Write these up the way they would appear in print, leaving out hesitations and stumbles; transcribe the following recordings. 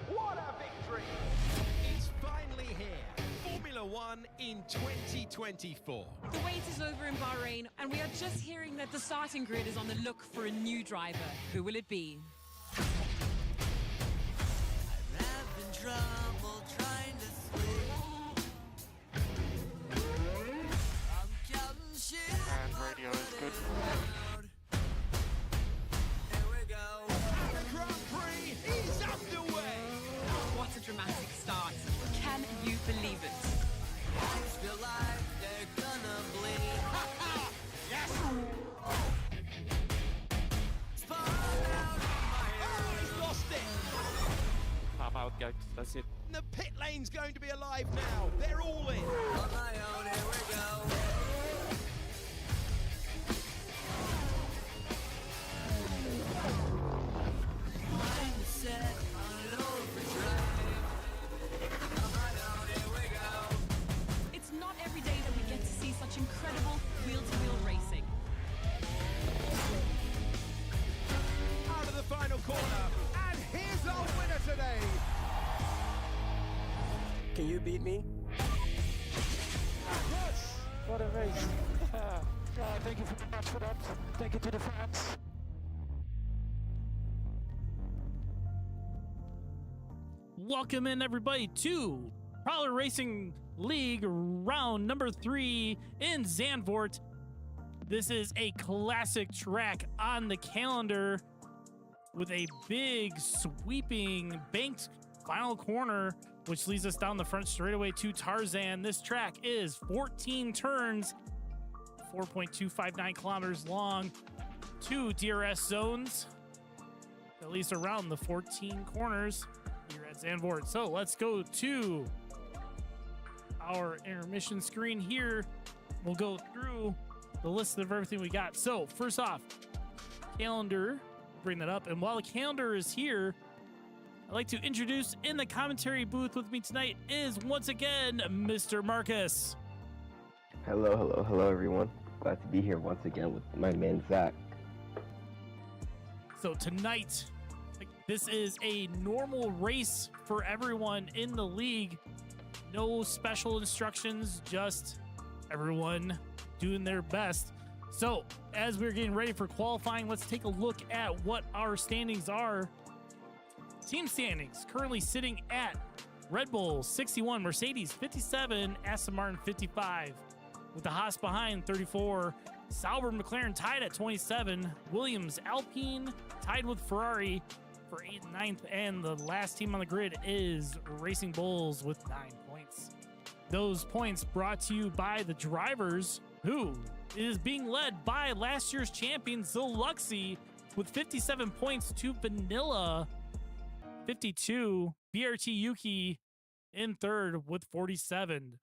what a victory! It's finally here. Formula One in 2024. The wait is over in Bahrain, and we are just hearing that the starting grid is on the look for a new driver. Who will it be? I'm having trouble trying to sleep. I'm counting shit. And radio is good. Here we go. The Grand Prix is underway. What a dramatic start. Can you believe it? I feel like they're gonna bleed. Yes! Spun out of my Oh, he's lost it. Half out, guys. That's it. The pit lane's going to be alive now. They're all in. on my own. Here we go. Mind is set on an overdrive. On my own. Here we go. It's not every day that we get to see such incredible wheel-to-wheel racing. Out of the final corner. And here's our winner today! Can you beat me? Yes! What a race. Thank you very much for that. Thank you to the fans. Welcome in, everybody, to Prowler Racing League round number 3 in Zandvoort. This is a classic track on the calendar with a big sweeping banked final corner, which leads us down the front straightaway to Tarzan. This track is 14 turns, 4.259 kilometers long, 2 DRS zones, at least around the 14 corners here at Zandvoort. So let's go to our intermission screen here. We'll go through the list of everything we got. So first off, calendar, bring that up. And while the calendar is here, I'd like to introduce in the commentary booth with me tonight is once again Mr. Marcus. Hello, everyone. Glad to be here once again with my man Zach. So tonight, this is a normal race for everyone in the league. No special instructions, just everyone doing their best. So as we're getting ready for qualifying, let's take a look at what our standings are. Team standings currently sitting at Red Bull 61, Mercedes 57, Aston Martin 55, with the Haas behind 34, Sauber McLaren tied at 27, Williams Alpine tied with Ferrari for 8th and 9th, and the last team on the grid is Racing Bulls with 9 points. Those points brought to you by the drivers, who is being led by last year's champion Zeluxy with 57 points to Vanilla 52, BRT Yuki in third with 47.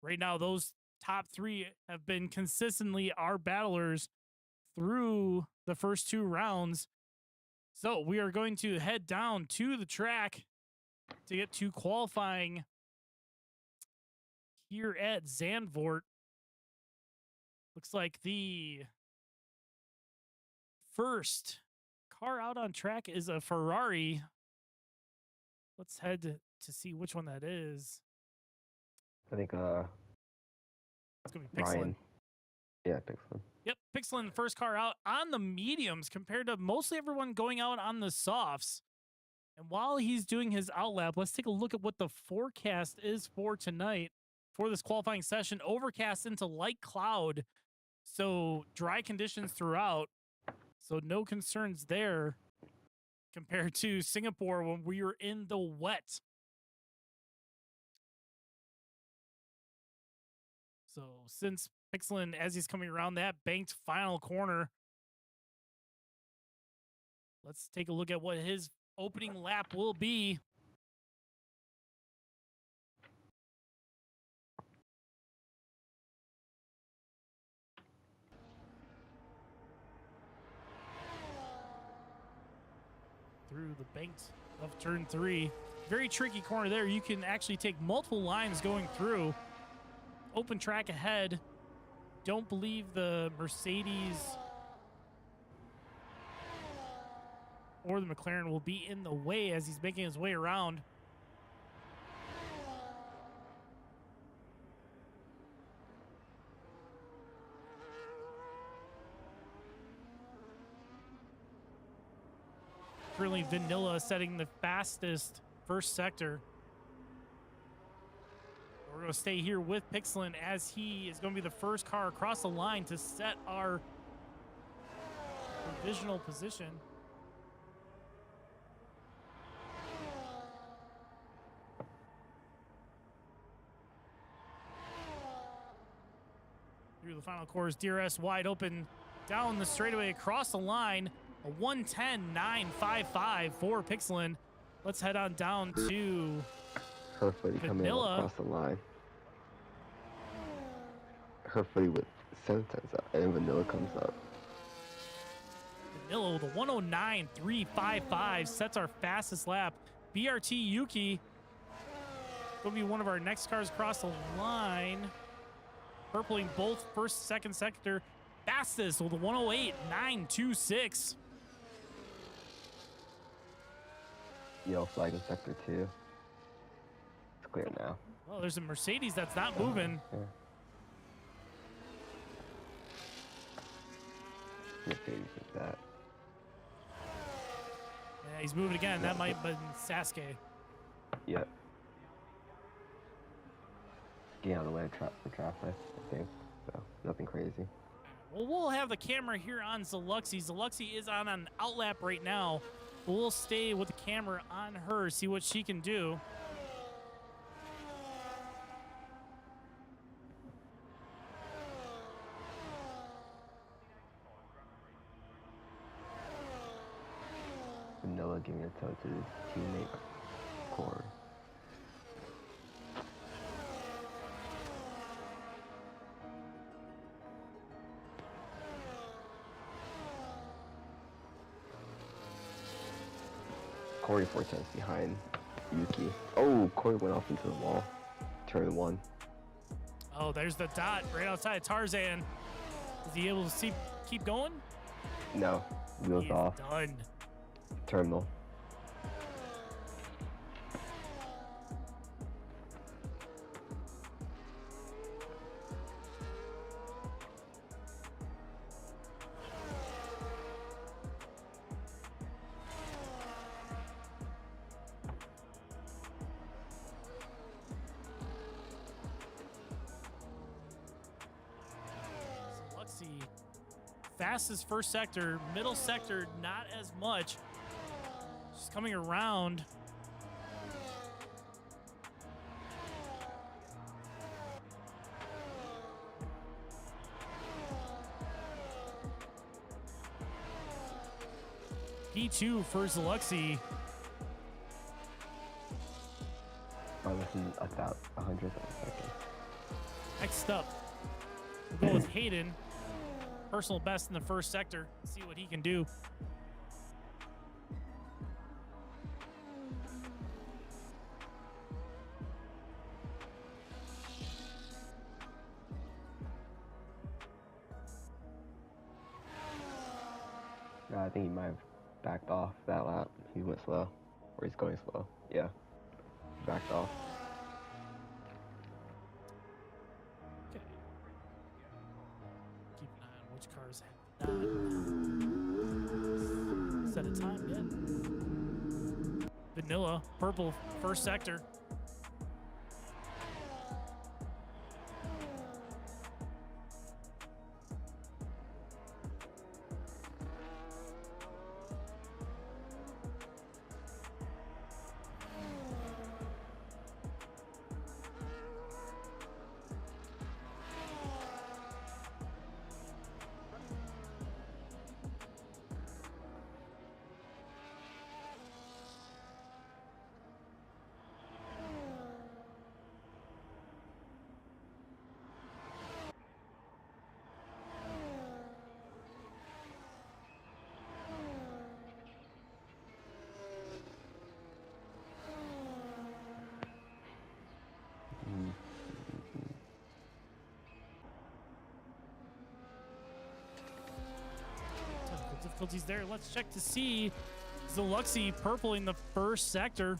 Right now, those top 3 have been consistently our battlers through the first 2 rounds. So we are going to head down to the track to get to qualifying here at Zandvoort. Looks like the first car out on track is a Ferrari. Let's head to see which one that is. I think It's going to be Pixelin. Ryan. Yeah, Pixelin. Yep, Pixelin, first car out on the mediums compared to mostly everyone going out on the softs. And while he's doing his outlap, let's take a look at what the forecast is for tonight for this qualifying session. Overcast into light cloud, so dry conditions throughout. So no concerns there compared to Singapore when we were in the wet. So since Pixelin, as he's coming around that banked final corner, let's take a look at what his opening lap will be. Through the banked of turn 3. Very tricky corner there. You can actually take multiple lines going through. Open track ahead. Don't believe the Mercedes or the McLaren will be in the way as he's making his way around. Currently, Vanilla setting the fastest first sector. We're going to stay here with Pixelin as he is going to be the first car across the line to set our provisional position. Through the final course, DRS wide open down the straightaway across the line. A 110.955 for Pixelin. Let's head on down to Her footy coming in Vanilla. across the line. Her footy with sentence up, and Vanilla comes up. Vanilla with a 109.355 sets our fastest lap. BRT Yuki will be one of our next cars across the line. Purpling both first, second sector. Fastest with a 108.926. Yellow flag in sector 2. It's clear now. Well, there's a Mercedes that's not moving. Yeah. Mercedes like that. Yeah, he's moving again. That might have been Sasuke. Yep. Getting out of the way of for traffic, I think. So, nothing crazy. Well, we'll have the camera here on Zaluxy. Zaluxy is on an outlap right now. But we'll stay with the camera on her, see what she can do. Vanilla giving a toe to his teammate, Corey. Corey 410's behind Yuki. Oh, Corey went off into the wall. Turn 1. Oh, there's the dot right outside Tarzan. Is he able to keep going? No, wheels He is off. done. Terminal. Zaluxy, fastest first sector, middle sector, not as much. Just coming around. P2 for Zaluxy. Oh, this is about 100th of a second. Next up, we'll go with Hayden. Personal best in the first sector. See what he can do. No, I think he might have backed off that lap. He went slow. Or he's going slow. Yeah. Backed off. Okay. Keep an eye on which cars have not set a time yet. Vanilla, purple, first sector. Technical difficulties there. Let's check to see Zaluxi purpling the first sector.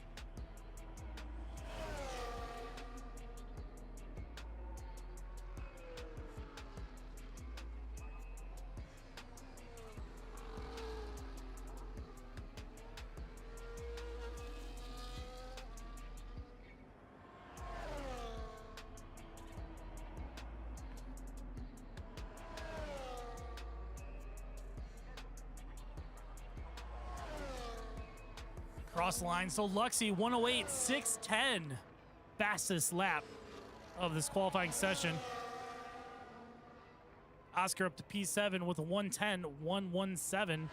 Cross line, so Luxy 108.610, fastest lap of this qualifying session. Oscar up to P7 with a 110.117.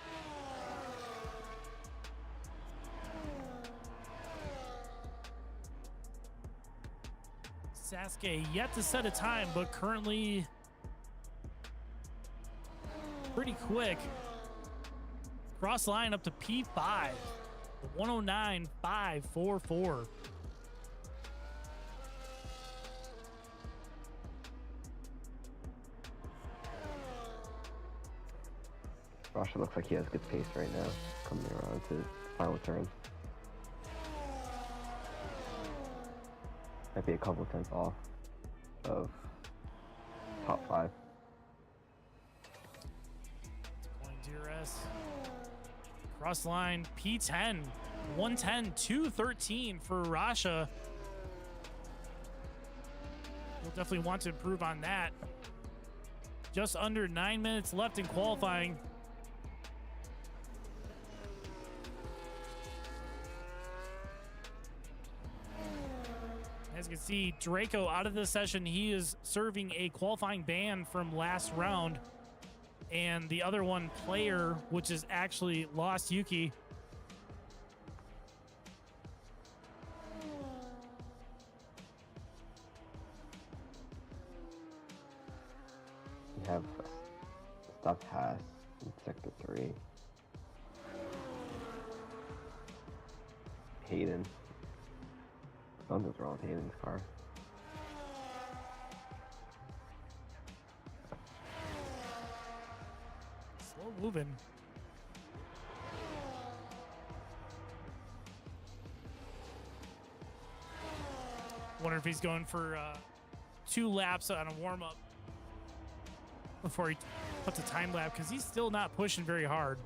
Sasuke yet to set a time, but currently pretty quick. Cross line up to P5. 109.544. Rasha looks like he has good pace right now, coming around to final turn. Might be a couple tenths off of top 5. Going DRS. Cross line P10. 110.213 for Rasha. We'll definitely want to improve on that. Just under 9 minutes left in qualifying. As you can see, Draco out of the session. He is serving a qualifying ban from last round. And the other one, Player, which is actually Lost Yuki. We have Stuff Haas in Sector 3. Hayden. Something's wrong with Hayden's car. Slow moving. Wonder if he's going for 2 laps on a warm-up before he puts a time lap, because he's still not pushing very hard.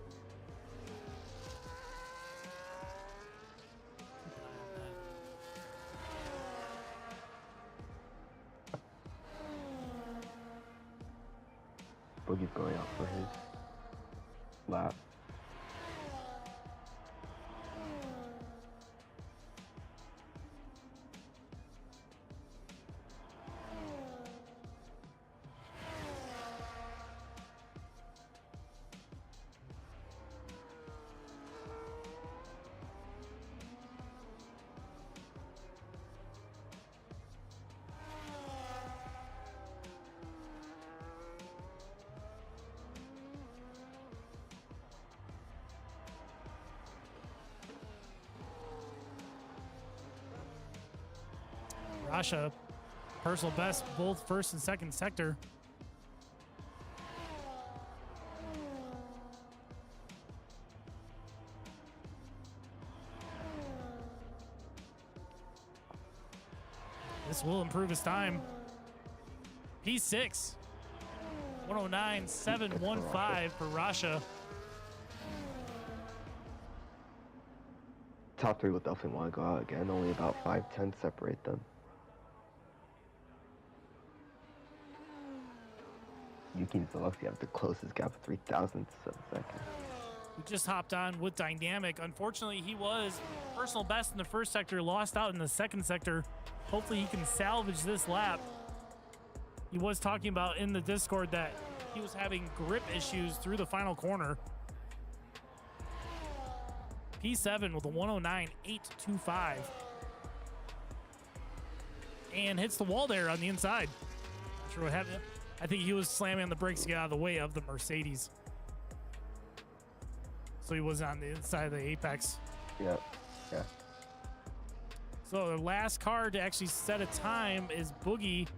Boogie's going out for his lap. Rasha, personal best, both first and second sector. This will improve his time. P6, 109.715 for Rasha. Top 3 will definitely want to go out again. Only about 5-10 separate them. Yuki and Zaluxi have the closest gap of 3 thousandths of a second. We just hopped on with Dynamic. Unfortunately, he was personal best in the first sector, lost out in the second sector. Hopefully he can salvage this lap. He was talking about in the Discord that he was having grip issues through the final corner. P7 with a 109.825. And hits the wall there on the inside. Not sure what happened. I think he was slamming on the brakes to get out of the way of the Mercedes. So he was on the inside of the apex. Yeah, yeah. So the last car to actually set a time is Boogie.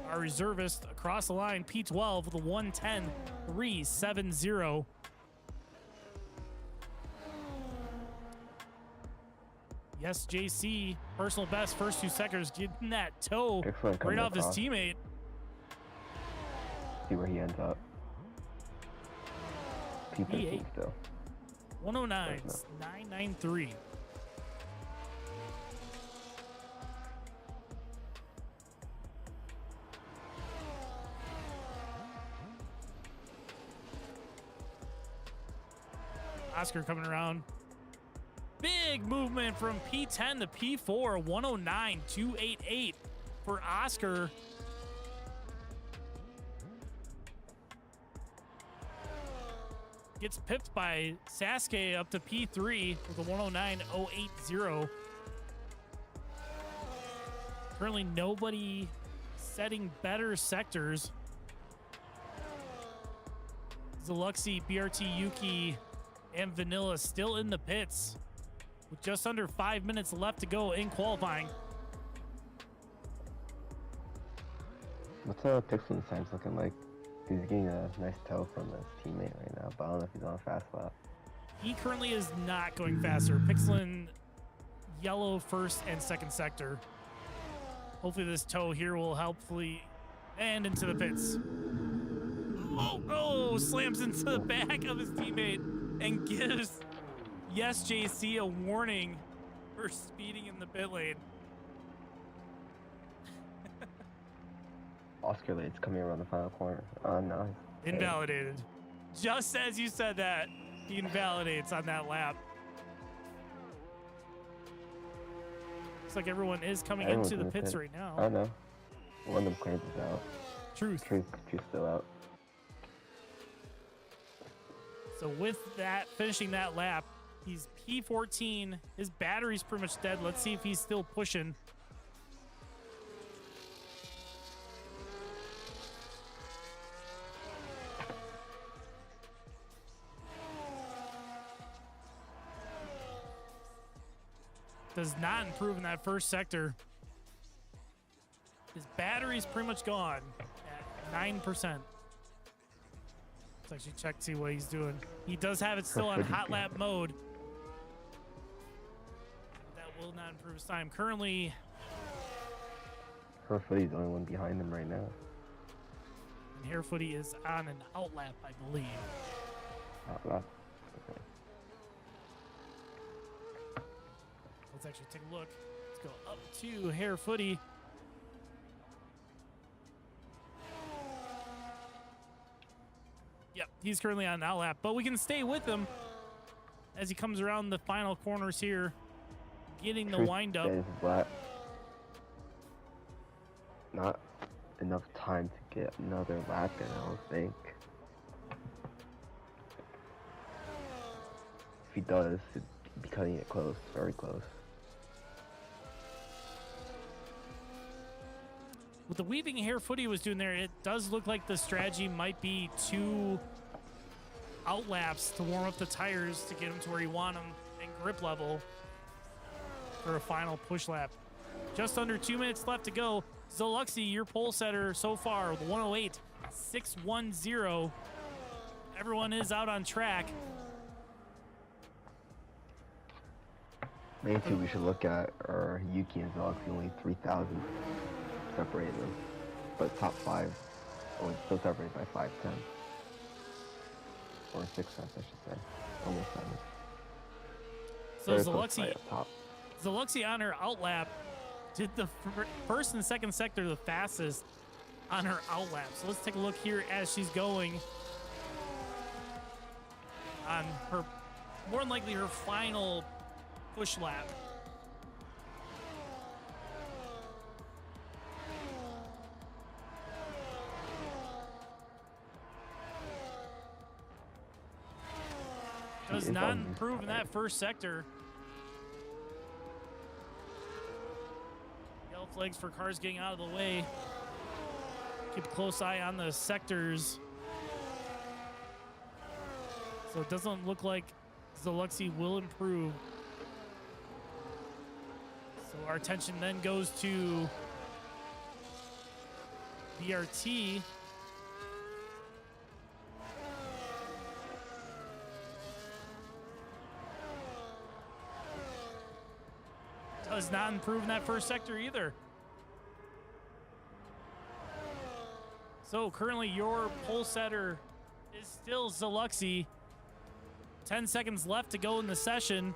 our reservist across the line, P12 with a 1:10.370. Yes, JC, personal best, first 2 seconds, getting that toe Excellent right coming off his across. teammate. See where he ends up. P13 still. 109.993. Oscar coming around. Big movement from P10 to P4, 109.288 for Oscar. Gets pipped by Sasuke up to P3 with a 109.080. Currently nobody setting better sectors. Zaluxi, BRT Yuki, and Vanilla still in the pits with just under 5 minutes left to go in qualifying. What's Pixel's times looking like? He's getting a nice toe from his teammate right now, but I don't know if he's on a fast lap. He currently is not going faster. Pixelin yellow first and second sector. Hopefully this toe here will helpfully and into the pits. Oh, slams into the back of his teammate and gives Yes JC a warning for speeding in the pit lane. Oscar Lade's coming around the final corner. Oh no. Invalidated. Just as you said that, he invalidates on that lap. Looks like everyone is coming Everyone's into the in pits pit. right now. Oh no. One of them clearance is out. Truth. Truth still out. So with that, finishing that lap, he's P14. His battery's pretty much dead. Let's see if he's still pushing. Does not improve in that first sector. His battery's pretty much gone at 9%. Let's actually check to see what he's doing. He does have it still on hot lap mode. That will not improve his time. Currently, Herfooty's the only one behind him right now. and Harefooty is on an out lap, I believe. Out lap. Okay. Let's actually take a look. Let's go up to Harefooty. Yep, he's currently on an out lap, but we can stay with him as he comes around the final corners here, getting the Truth wind up. is lap. Not enough time to get another lap in, I don't think. If he does, he'd be cutting it close, very close. With the weaving Harefooty was doing there, it does look like the strategy might be 2 out laps to warm up the tires to get him to where you want him in grip level for a final push lap. Just under 2 minutes left to go. Zaluxi, your pole setter so far with 108.610. Everyone is out on track. Main two we should look at are Yuki and Zaluxi, only 3,000 separated them. But top 5, oh, it's still separated by 5 tenths. Or 6 tenths, I should say. Almost 7. So Very close Zaluxi, fight up top. Zaluxi on her out lap did the first and second sector the fastest on her out lap. So let's take a look here as she's going on her, more than likely her final push lap. Does not improve in that first sector. Yellow flags for cars getting out of the way. Keep a close eye on the sectors. So it doesn't look like Zaluxi will improve. So our attention then goes to BRT. Does not improve in that first sector either. So currently your pole setter is still Zaluxy. 10 seconds left to go in the session.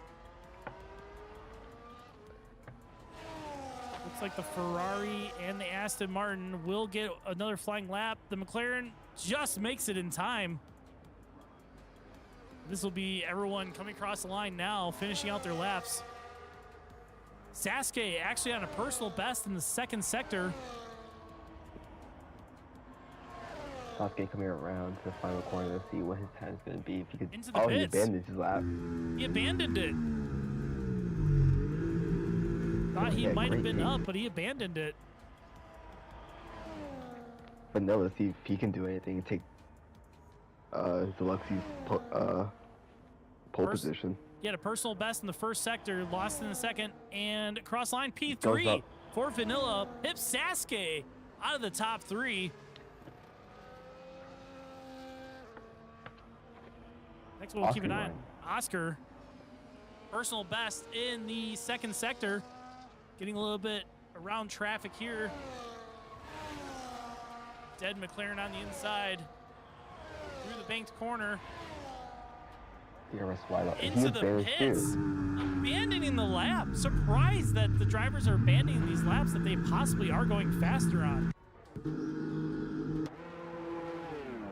Looks like the Ferrari and the Aston Martin will get another flying lap. The McLaren just makes it in time. This will be everyone coming across the line now, finishing out their laps. Sasuke actually on a personal best in the second sector. Sasuke coming around to the final corner to see what his time's going to be. If he could, Into the he pits. abandoned his lap. He abandoned it. Thought he Yeah, might have great been pace. up, but he abandoned it. But no, let's see if he can do anything and take Deluxe's pole position. He had a personal best in the first sector, lost in the second, and cross line Goes P3 up. for Vanilla. Pip Sasuke out of the top three. Next, we'll keep an eye on Oscar. Personal best in the second sector. Getting a little bit around traffic here. Dead McLaren on the inside. Through the banked corner. DRS wide up. Into the pits. Abandoning the lap. Surprised that the drivers are abandoning these laps that they possibly are going faster on.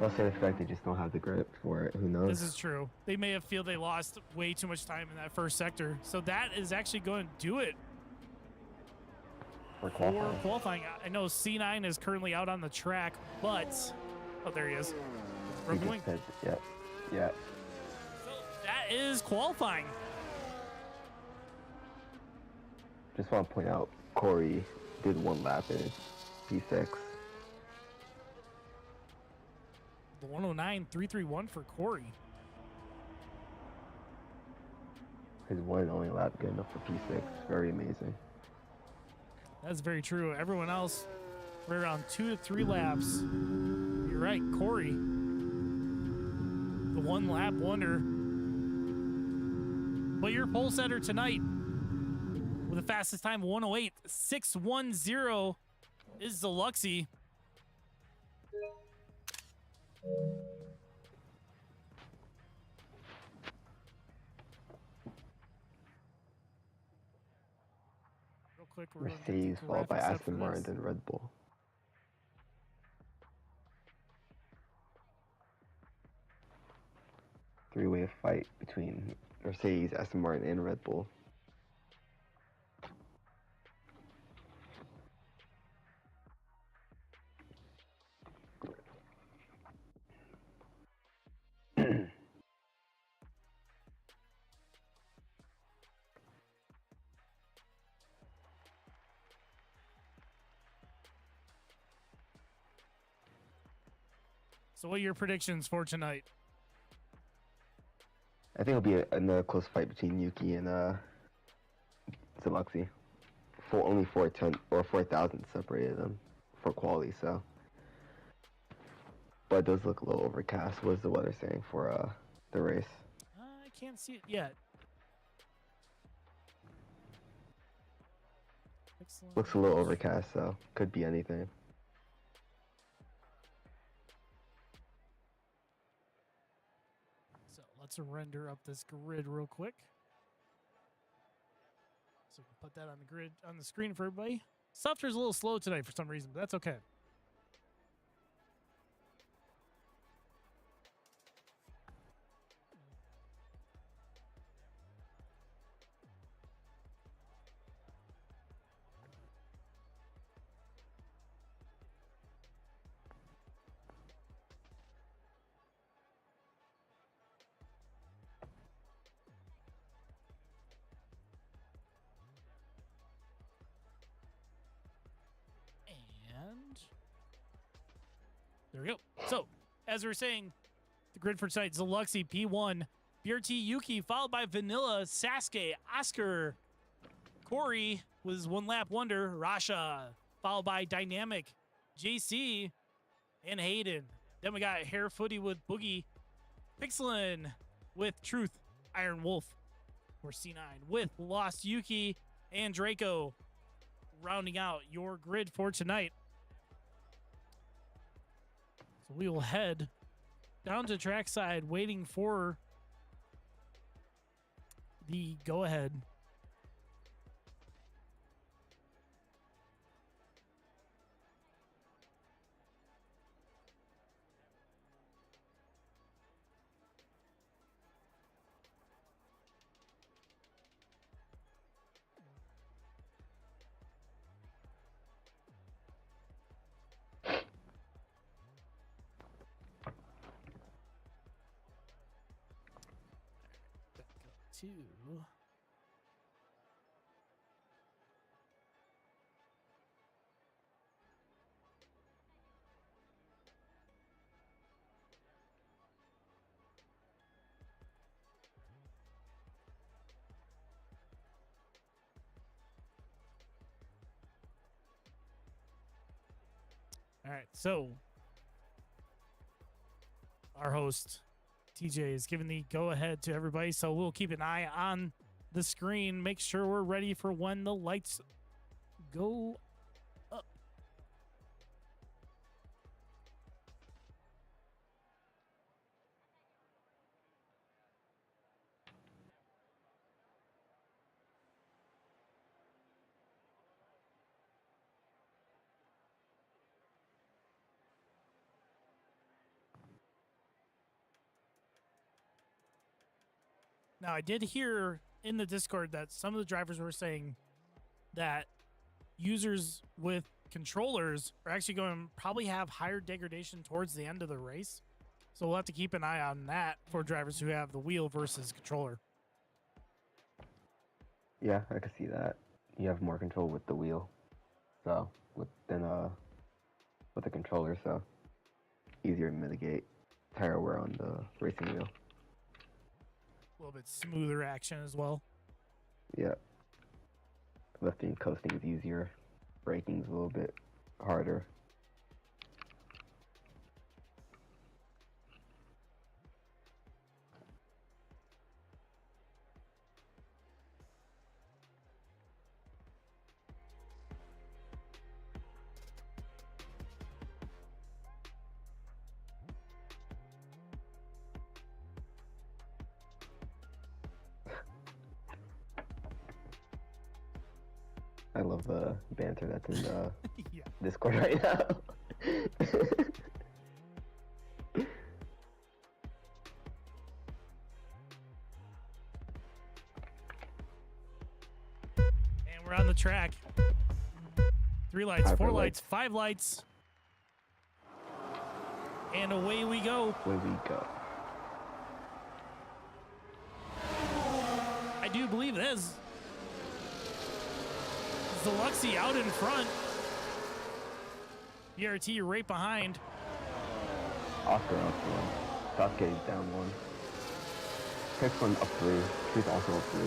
I'll say the fact they just don't have the grip for it. Who knows? This is true. They may have feel they lost way too much time in that first sector. So that is actually going to do it For for qualifying. qualifying. I know C9 is currently out on the track, but oh, there he is. He Broken just wing. said, yeah, yeah. So that is qualifying. Just want to point out, Corey did one lap in P6. The 109.331 for Corey. His one and only lap good enough for P6. Very amazing. That's very true. Everyone else, right around 2 to 3 laps. You're right, Corey. The one lap wonder. But your pole setter tonight with the fastest time 108.610 is Zaluxy. Real quick, we're gonna get the Mercedes followed by graphics up Aston for Martin, this. then Red Bull. Three-way fight between Mercedes, Aston Martin, and Red Bull. So what are your predictions for tonight? I think it'll be another close fight between Yuki and Zaluxy. Only 4,000 separated them for quality, so. But it does look a little overcast. What is the weather saying for the race? I can't see it yet. Excellent. Looks a little overcast, so could be anything. So let's render up this grid real quick. So we can put that on the grid on the screen for everybody. Software's a little slow today for some reason, but that's okay. And there we go. So, as we were saying, the grid for tonight, Zaluxy P1, BRT Yuki, followed by Vanilla, Sasuke, Oscar, Corey was one lap wonder, Rasha, followed by Dynamic, JC and Hayden. Then we got Hair Footy with Boogie. Pixelin with Truth. Iron Wolf or C9 with Lost Yuki and Draco, rounding out your grid for tonight. So we will head down to trackside, waiting for the go-ahead. Two. All right, so our host TJ is giving the go-ahead to everybody, so we'll keep an eye on the screen, make sure we're ready for when the lights go up. Now, I did hear in the Discord that some of the drivers were saying that users with controllers are actually going to probably have higher degradation towards the end of the race. So we'll have to keep an eye on that for drivers who have the wheel versus controller. Yeah, I can see that. You have more control with the wheel, so with the controller, so easier to mitigate tire wear on the racing wheel. A little bit smoother action as well. Yeah. Lifting, coasting is easier. Braking's a little bit harder. I love the banter that's in the Yeah. Discord right now. And we're on the track. 3 lights, Hyper 4 lights. lights, 5 lights. And away we go. Where we go. I do believe it is Zaluxy out in front. BRT right behind. Oscar up 1. Sasuke is down 1. Pixelin up 3. She's also up 3.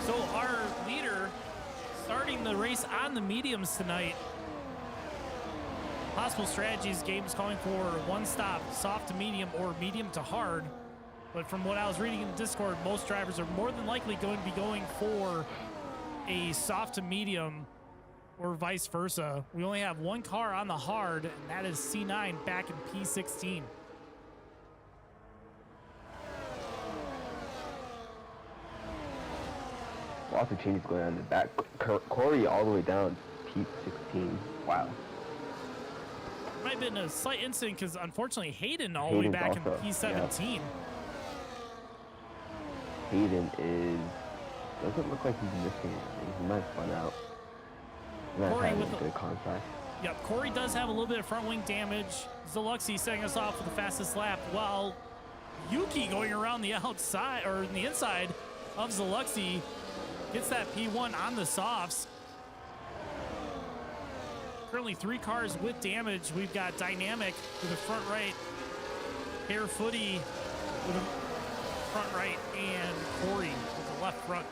So our leader starting the race on the mediums tonight. Possible strategies game is calling for one stop, soft to medium or medium to hard. But from what I was reading in Discord, most drivers are more than likely going to be going for a soft to medium or vice versa. We only have one car on the hard, and that is C9 back in P16. Lots of changes going on in the back. Corey all the way down P16. Wow. Might have been a slight incident because unfortunately Hayden all the way Hayden's back in also, P17. yeah. Hayden doesn't look like he's missing anything. He might spun out. Not Corey having with the- good contact. Yep, Corey does have a little bit of front wing damage. Zaluxy setting us off with the fastest lap, while Yuki going around the outside or the inside of Zaluxy gets that P1 on the softs. Currently 3 cars with damage. We've got Dynamic with the front right, Hair Footy with the front right, and Corey with the left front.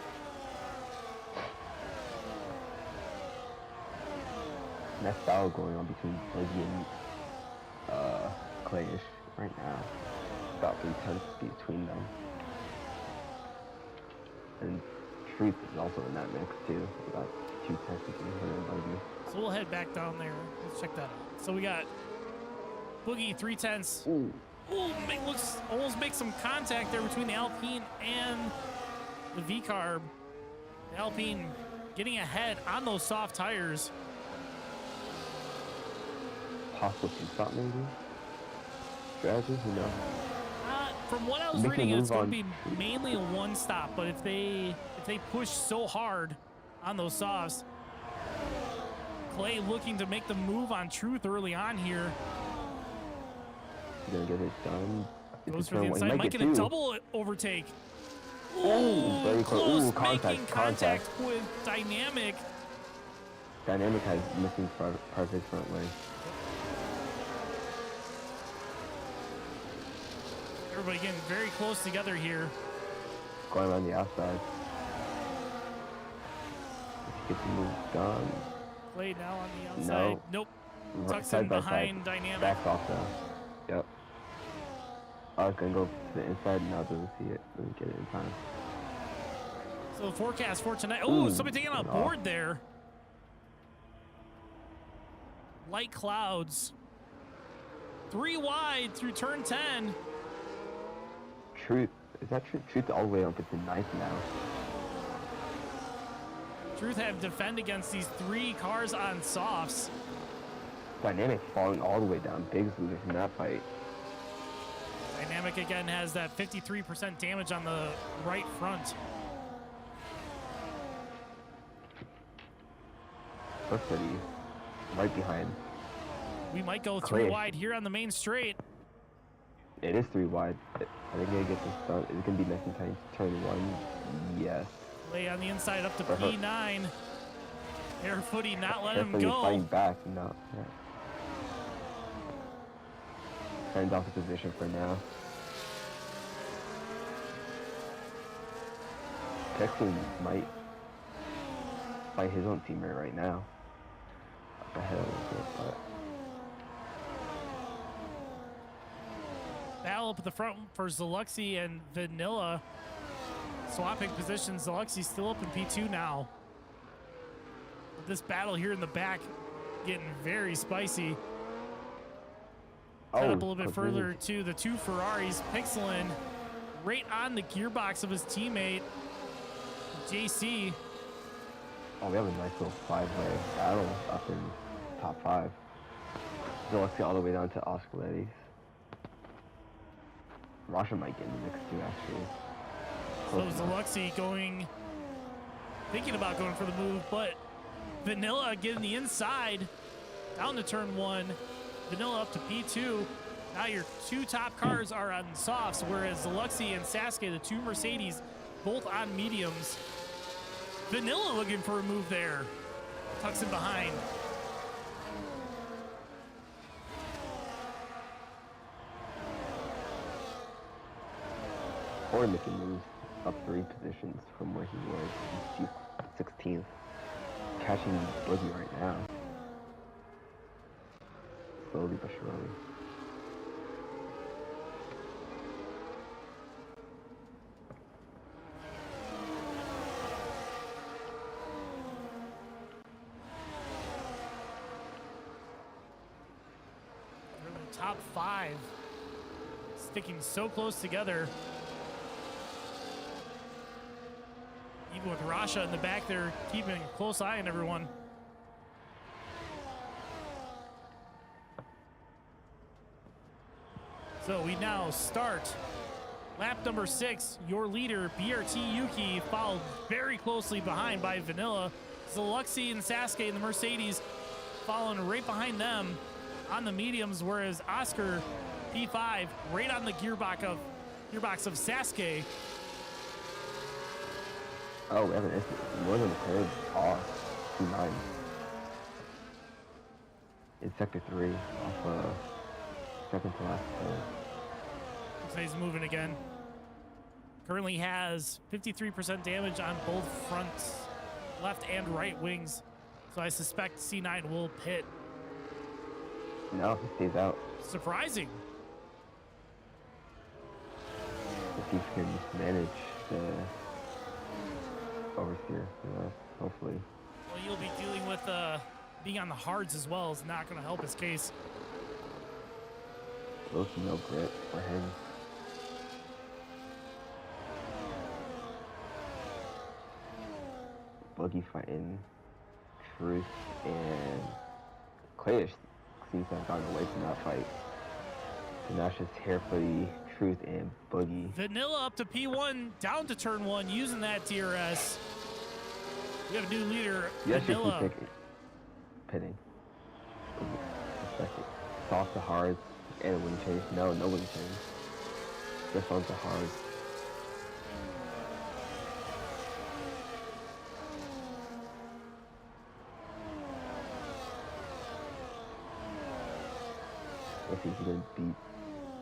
nice battle going on between Boogie and Clayish right now. About 3/10 between them. And Truth is also in that mix too. About 2/10 between him and Boogie. So we'll head back down there. Let's check that out. So we got Boogie 3/10. Ooh. Ooh, looks almost make some contact there between the Alpine and the V-Carb. The Alpine getting ahead on those soft tires. Possible pit stop maybe? Strategy? Who knows? From what I was Making a reading, it's move going to on- be mainly a one stop, but if they push so hard on those softs, Clay looking to make the move on Truth early on here. He's gonna get it done. Goes for the inside, might get a double overtake. Ooh, very close. Ooh, making contact. contact with Dynamic. Dynamic has missing part of his front leg. Everybody getting very close together here. Going around the outside. If he gets the move done. Clay now on the outside. No. Nope. Right, Tucks side in by behind side. Dynamic. Backs off now. Yep. I was gonna go to the inside, now doesn't see it. Doesn't get it in time. So the forecast for tonight. Oh, Ooh, somebody taking on a good board off. there. Light clouds. 3 wide through turn 10. Truth. Is that Truth? Truth all the way up into ninth now. Truth have defend against these 3 cars on softs. Dynamic falling all the way down. Biggest loser from that fight. Dynamic again has that 53% damage on the right front. First city. Right behind. We might go 3 Clay. wide here on the main straight. It is 3 wide. I think I get this done. Is it gonna be nice and tight? Turn 1. Yes. Lay on the inside up to Uh-huh. P9. Air footy not letting him Carefully fighting go. back. No. Yeah. Turned off the position for now. Texan might fight his own teammate right now. Up ahead a little bit, but Battle up at the front for Zaluxy and Vanilla. Swapping positions. Zaluxy's still up in P2 now. But this battle here in the back getting very spicy. Cut up a little bit further to the 2 Ferraris. Pixelin right on the gearbox of his teammate, JC. oh, we have a nice little 5-way battle up in top 5. So let's get all the way down to Oscaletti. Rasha might get in the mix too, actually. So Close enough. Zaluxy thinking about going for the move, but Vanilla getting the inside down to turn 1. Vanilla up to P2. Now your 2 top cars are on softs, whereas Zaluxy and Sasuke, the 2 Mercedes, both on mediums. Vanilla looking for a move there. Tucks in behind. Or making moves up 3 positions from where he was. He's 16th. Catching Boogie right now. Slowly but surely. They're in the top 5. Sticking so close together. Even with Rasha in the back there, keeping a close eye on everyone. So we now start lap number 6. Your leader, BRT Yuki, followed very closely behind by Vanilla. Zaluxy and Sasuke in the Mercedes following right behind them on the mediums, whereas Oscar P5 right on the gearbox of Sasuke. Oh, we have an instant. More than the curve off 2-9. In sector 3, off second to last curve. Looks like he's moving again. Currently has 53% damage on both fronts, left and right wings. So I suspect C9 will pit. No, he stays out. Surprising. If he can manage the oversteer, hopefully. Well, you'll be dealing with being on the hards as well is not going to help his case. Close to no grit for him. Boogie fighting Truth, and Clayish seems to have gotten away from that fight. So now it's just Harefooty, Truth, and Boogie. Vanilla up to P1, down to turn 1, using that DRS. We have a new leader, Yes, Vanilla. you keep pitting. Respect it. Soft to hard, and wind change. No wind change. Just on to hard. If he's gonna beat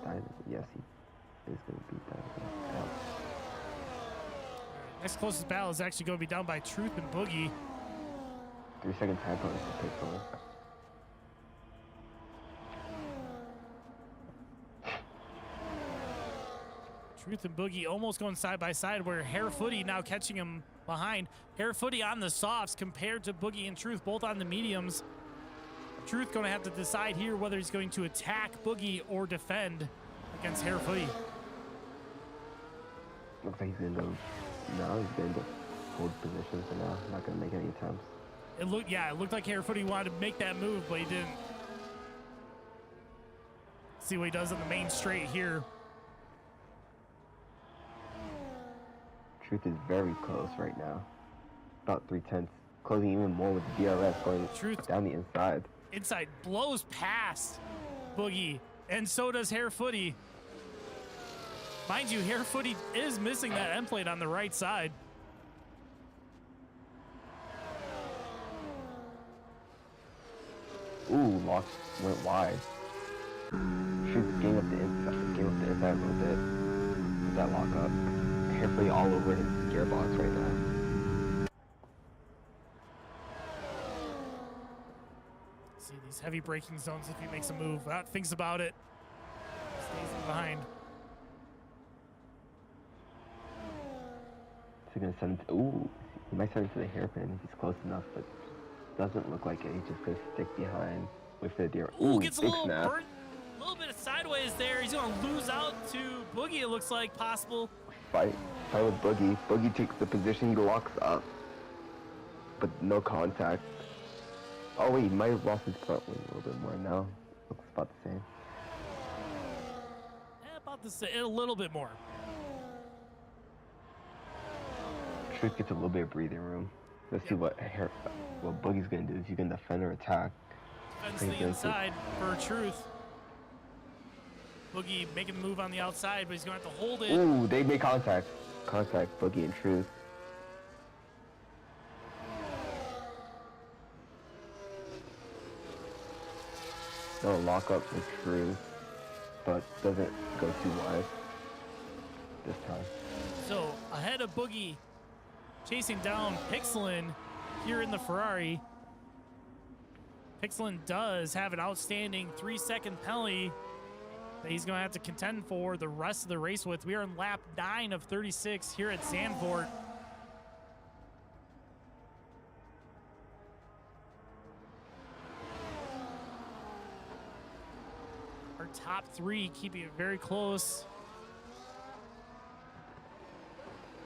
Diamond, yes, he is gonna beat Diamond. Next closest battle is actually going to be down by Truth and Boogie. 3 second time bonus to pick someone. Truth and Boogie almost going side by side, where Harefooty now catching him behind. Harefooty on the softs compared to Boogie and Truth both on the mediums. Truth going to have to decide here whether he's going to attack Boogie or defend against Harefooty. Looks like he's gonna go. No, he's gonna go hold position for now. Not gonna make any attempts. It looked like Harefooty wanted to make that move, but he didn't. See what he does on the main straight here. Truth is very close right now. About 3/10. Closing even more with the DRS going Truth down the inside. Inside blows past Boogie, and so does Harefooty. Mind you, Harefooty is missing that end plate on the right side. Ooh, lock went wide. Truth gave up the inside a little bit with that lock up. Harefooty all over his gearbox right now. See these heavy braking zones if he makes a move. Thinks about it. Stays in behind. Is he gonna send it? Ooh, he might send it to the hairpin if he's close enough, but doesn't look like it. He's just gonna stick behind with the deer. Ooh, gets a big little snap. burnt, a little bit of sideways there. He's gonna lose out to Boogie. It looks like possible. Fight with Boogie. Boogie takes the position, he locks up, but no contact. Oh wait, he might have lost his front wing a little bit more now. Looks about the same. About the same, a little bit more. Truth gets a little bit of breathing room. Let's see what Boogie's gonna do. If you can defend or attack. Defends the inside for Truth. Boogie making the move on the outside, but he's gonna have to hold it. Ooh, they make contact. Contact, Boogie and Truth. They'll lock up with Truth, but doesn't go too wide this time. So ahead of Boogie, chasing down Pixelin here in the Ferrari. Pixelin does have an outstanding 3-second penalty that he's going to have to contend for the rest of the race with. We are in lap 9 of 36 here at Zandvoort. Our top 3 keeping it very close.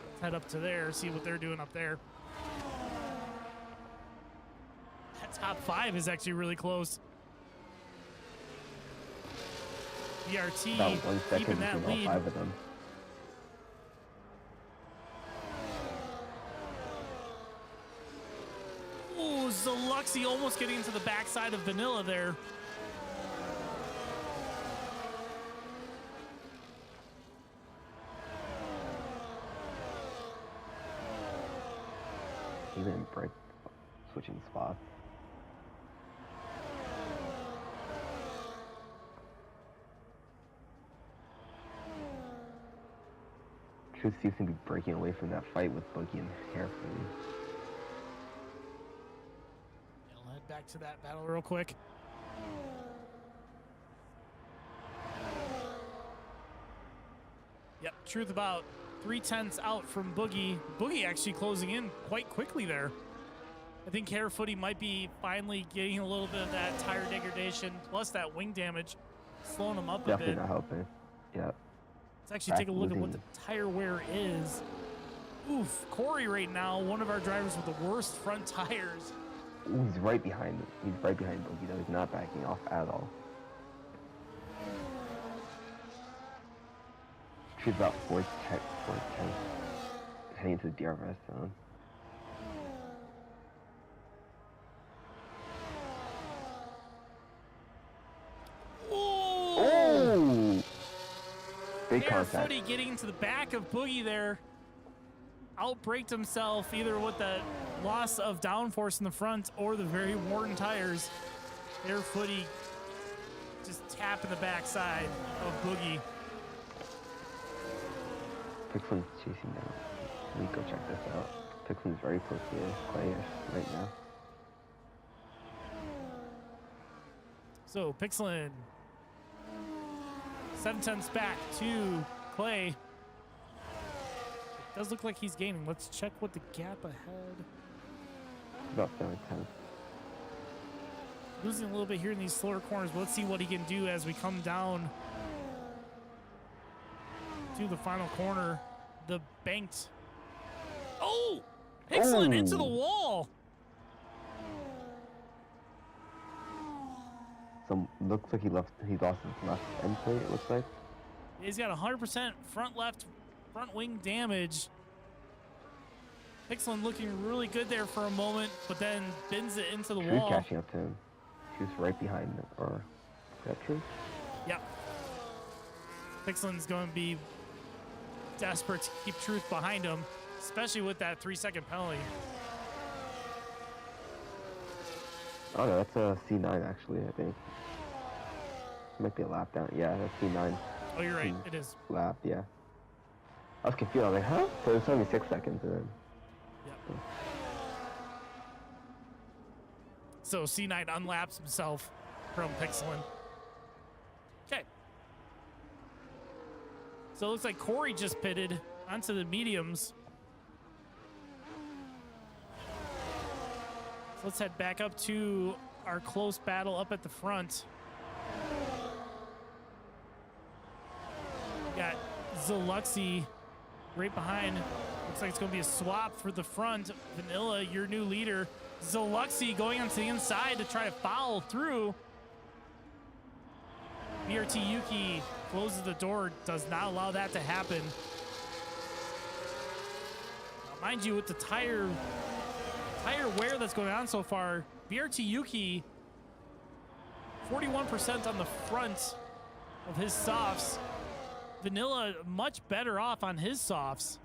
Let's head up to there, see what they're doing up there. That top 5 is actually really close. BRT About 1 second keeping that between all lead. 5 of them. Ooh, Zaluxy almost getting into the backside of Vanilla there. Even break switching spots. Truth seems to be breaking away from that fight with Boogie and Harefooty. head back to that battle real quick. Yep, truth about 3/10 out from Boogie. Boogie actually closing in quite quickly there. I think Harefooty might be finally getting a little bit of that tire degradation plus that wing damage, slowing him up a Definitely bit. not helping. Yep. Let's actually take a look at what the tire wear is. Oof, Corey right now, one of our drivers with the worst front tires. Ooh, he's right behind. He's right behind Boogie though. He's not backing off at all. She's about 410, heading into the DRS zone. Oh! Big contact. Harefooty getting into the back of Boogie there. Outbraked himself either with the loss of downforce in the front or the very worn tires. Harefooty just tapping the backside of Boogie. Pixlin's chasing down. Let me go check this out. Pixlin's very close to Clay right now. So Pixlin 7/10 back to Clay. It does look like he's gaining. Let's check what the gap ahead. About 7/10. Losing a little bit here in these slower corners, but let's see what he can do as we come down to the final corner. The banked. Oh! Pixlin into the wall! So looks like he lost his left end plate, it looks like. He's got 100% front wing damage. Pixlin looking really good there for a moment, but then bends it into the Truth wall. catching up to him. He was right behind him. Or is that true? Yep. Pixlin's going to be desperate to keep Truth behind him, especially with that 3-second penalty. Oh no, that's a C9 actually, I think. Might be a lap down. Yeah, that's C9. Oh, you're right. It is. Lap, yeah. I was confused. I was like, huh? So it's only 6 seconds and then. Yep. So C9 unlaps himself from Pixlin. Okay. So it looks like Corey just pitted onto the mediums. So let's head back up to our close battle up at the front. Got Zaluxy right behind. Looks like it's going to be a swap for the front. Vanilla, your new leader. Zaluxy going onto the inside to try to foul through. BRT Yuki closes the door, does not allow that to happen. Now, mind you, with the tire wear that's going on so far, BRT Yuki 41% on the front of his softs. Vanilla much better off on his softs.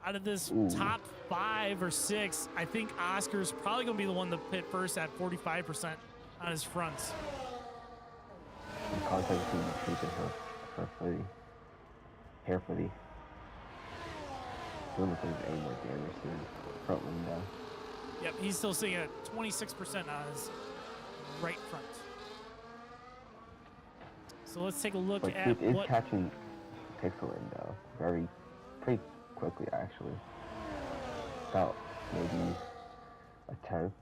Out of this top 5 or 6, I think Oscar's probably going to be the one to pit first at 45% on his fronts. Contact between the Truth and Harefooty. Doesn't look like there's any more damage to his front window. Yep, he's still sitting at 26% on his right front. So let's take a look But at Truth is what... catching Pixlin though, pretty quickly actually. About maybe a 10th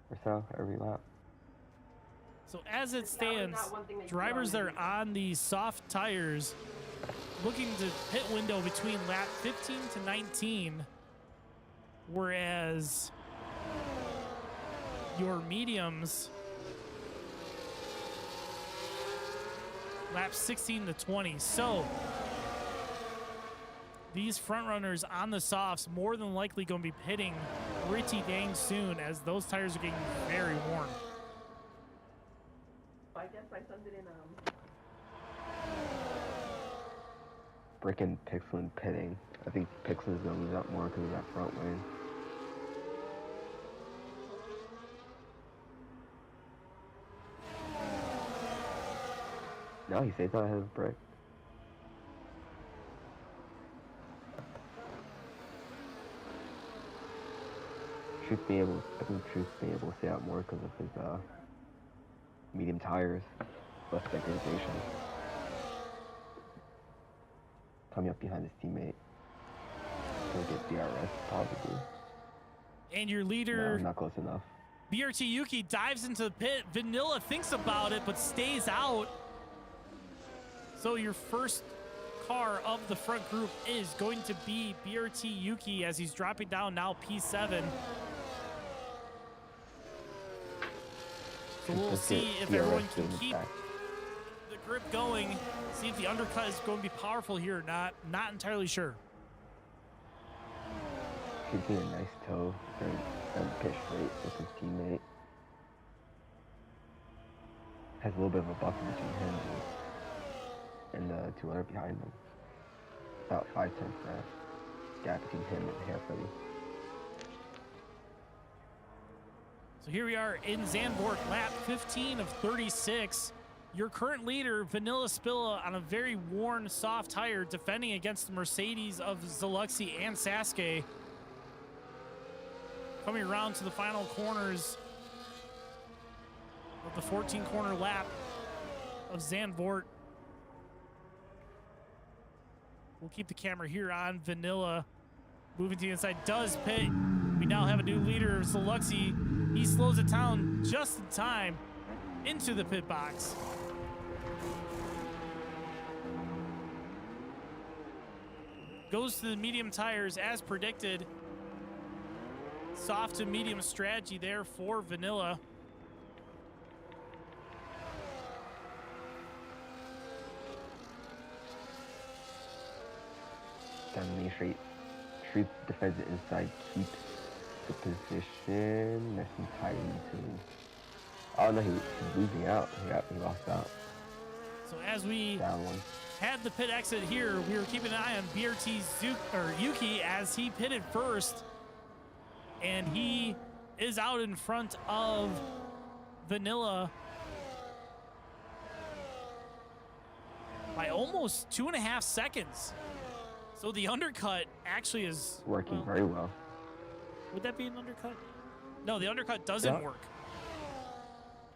or so every lap. So as it stands, drivers that are on these soft tires looking to pit window between lap 15 to 19, whereas your mediums lap 16 to 20. So these front runners on the softs more than likely going to be pitting pretty dang soon, as those tires are getting very warm. I guess my son didn't Frickin' Pixlin pitting. I think Pixlin's gonna lose out more because of that front wing. No, he stays on his brick. I think Truth's been able to stay out more because of his medium tires, less degradation. Coming up behind his teammate. He'll get DRS probably. And your No, leader, not close enough. BRT Yuki, dives into the pit. Vanilla thinks about it, but stays out. So your first car of the front group is going to be BRT Yuki as he's dropping down now P7. So we'll Let's see get if DRS everyone can in the keep back. the grip going. See if the undercut is going to be powerful here or not. Not entirely sure. He's getting a nice toe and pitch straight with his teammate. Has a little bit of a buffer between him and the 200 behind him. About 5/10 gap between him and Hairfreddy. So here we are in Zandvoort, lap 15 of 36. Your current leader, Vanilla Spilla, on a very worn, soft tire, defending against the Mercedes of Zaluxi and Sasuke. Coming around to the final corners of the 14-corner lap of Zandvoort. We'll keep the camera here on Vanilla. Moving to the inside, does pit. We now have a new leader, Zaluxi. He slows it down just in time into the pit box. Goes to the medium tires as predicted. Soft to medium strategy there for Vanilla. Down straight. Truth defends it inside, keeps the position. Nice and tight into. Oh no, he's losing out. He lost out. So as we Down one. had the pit exit here, we were keeping an eye on BRT Yuki as he pitted first. And he is out in front of Vanilla by almost 2.5 seconds. So the undercut actually is Working very well. Would that be an undercut? No, the undercut doesn't Yeah. work.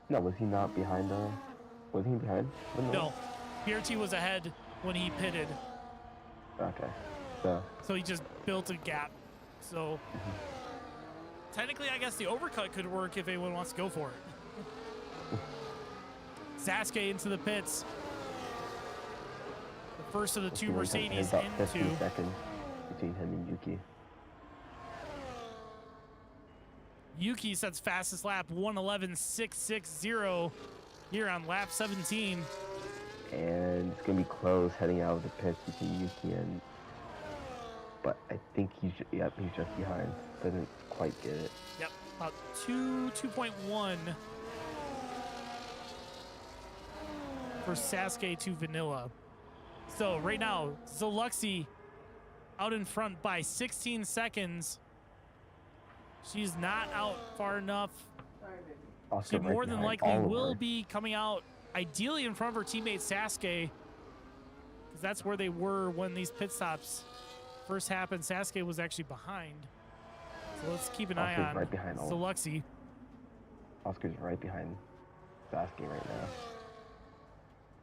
No, was he not behind was he behind? No, BRT was ahead when he pitted, Okay. So so he just built a gap. So technically, I guess the overcut could work if anyone wants to go for it. Sasuke into the pits. The first of the two Mercedes about 15 into. seconds between him and Yuki. Yuki sets fastest lap 1:11.660 here on lap 17. And it's gonna be close heading out of the pits between Yuki and. But I think he's just behind. Doesn't quite get it. Yep, about 2.1 for Sasuke to Vanilla. So right now, Zaluxi out in front by 16 seconds. She's not out far enough. Also She right more than behind likely Oliver. will be coming out ideally in front of her teammate Sasuke, because that's where they were when these pit stops first happened. Sasuke was actually behind. So let's keep an eye Oscar's on right behind Oliver. Zaluxi. Oscar's right behind Sasuke right now.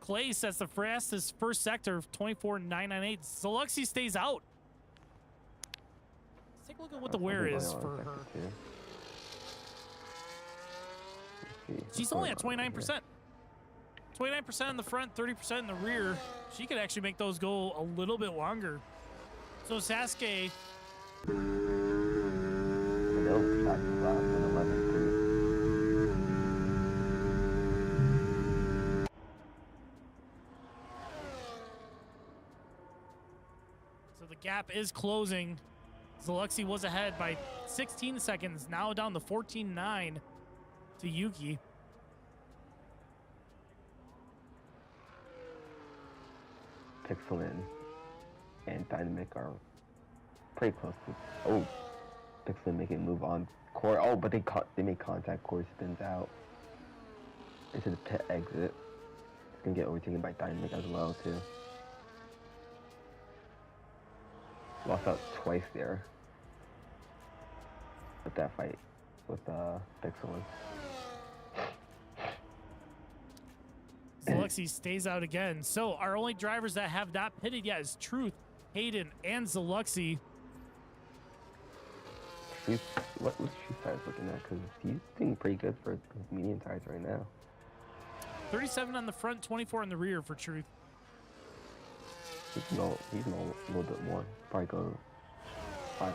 Clay sets the fastest first sector of 24.998. Zaluxi stays out. Let's take a look at what the wear is for her. She's only at 29%. 29% in the front, 30% in the rear. She could actually make those go a little bit longer. So Sasuke, so the gap is closing. Zaluxi was ahead by 16 seconds, now down to 14.9 to Yuki. Pixel and Dynamic are pretty close to. Oh, Pixel making a move on Core. Oh, but they make contact. Core spins out into the pit exit. It's gonna get overtaken by Dynamic as well too. Lost out twice there. But that fight with Pixel. Zalexi stays out again. So our only drivers that have not pitted yet is Truth, Hayden, and Zalexi. What's Truth tires looking at? Because he's doing pretty good for his medium tires right now. 37 on the front, 24 on the rear for Truth. He's a little bit more. Probably go 5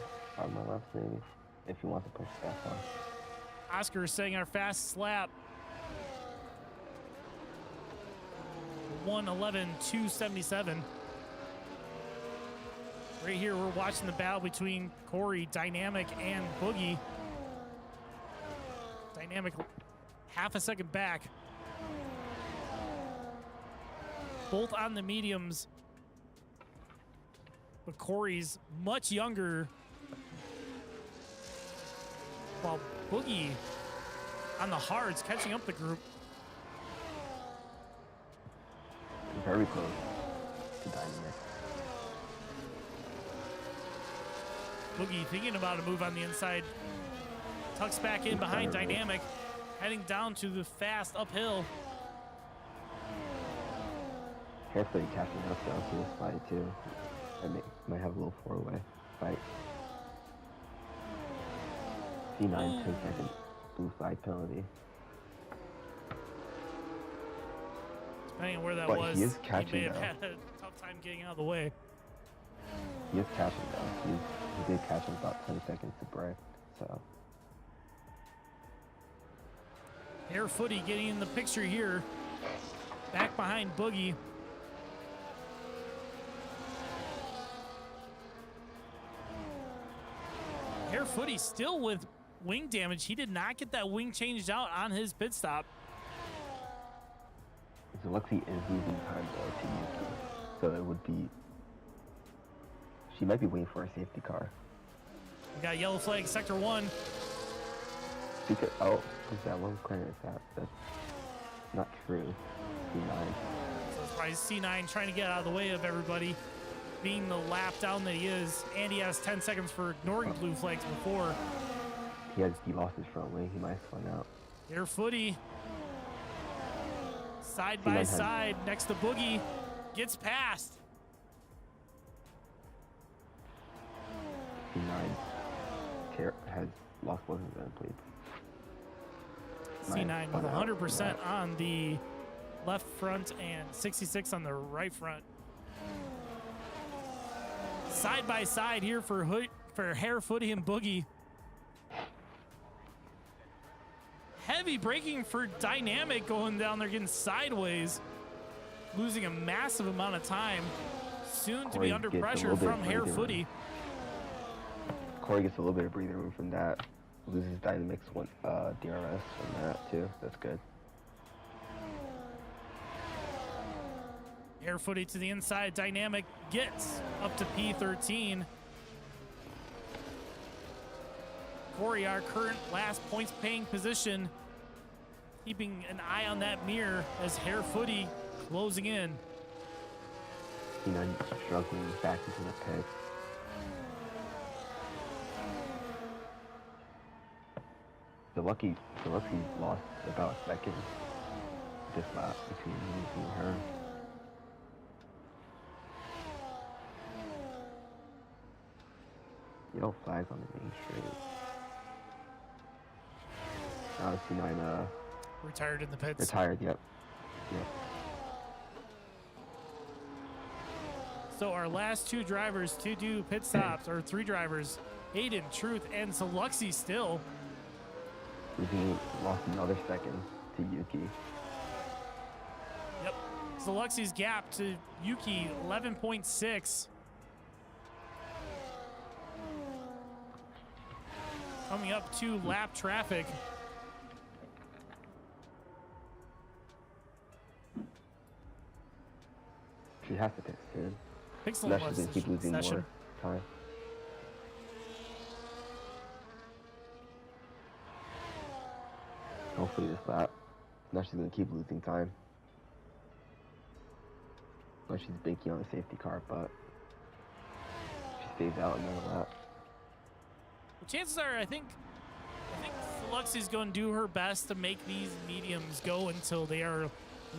more laps maybe, if he wants to push that far. Oscar is saying our fastest lap. 1:11.277. Right here, we're watching the battle between Corey, Dynamic, and Boogie. Dynamic half a second back. Both on the mediums. But Corey's much younger. While Boogie on the hards catching up the group. Very close to Dynamic. Boogie thinking about a move on the inside. Tucks back in behind Dynamic. Heading down to the fast uphill. Carefully catching up down to this fight too. I might have a little 4-way fight. C9 10-second blue flag penalty. Depending on where that But was, he is catching may have though. had a tough time getting out of the way. He is catching though. He did catch him about 20 seconds to break. So Air Footy getting in the picture here. Back behind Boogie. Air Footy still with wing damage. He did not get that wing changed out on his pit stop. Zalexi is losing time though to Yuki. So it would be. She might be waiting for a safety car. We got yellow flag, sector 1. Because who's that one clearance at? That's not true. C9. So it's probably C9 trying to get out of the way of everybody, being the lap down that he is. And he has 10 seconds for ignoring blue flags before. He lost his front wing. He might have spun out. Air Footy. Side by side next to Boogie. Gets past. C9 has lost both of them, please. C9 with 100% on the left front and 66 on the right front. Side by side here for Hair Footy and Boogie. Heavy braking for Dynamic going down there, getting sideways. Losing a massive amount of time. Soon to be under pressure from Hair Footy. Corey gets a little bit of breathing room from that. Loses Dynamic's one DRS from that too. That's good. Air Footy to the inside. Dynamic gets up to P13. Corey, our current last points paying position, keeping an eye on that mirror as Hair Footy closing in. C9 struggling back into the pit. Zalexi lost about a second this lap between me and her. Yellow flags on the main straight. Now C9 Retired in the pits. retired, yep. So our last two drivers to do pit stops, or three drivers, Hayden, Truth, and Zalexi still. He lost another second to Yuki. Yep. Zalexi's gap to Yuki, 11.6. Coming up to lap traffic. She has to pit soon. Pixel Unless was she's gonna keep losing session. more time. Hopefully this lap. Now she's gonna keep losing time. But she's banking on the safety car, but she stays out another lap. Well, chances are, I think Zaluxi's going to do her best to make these mediums go until they are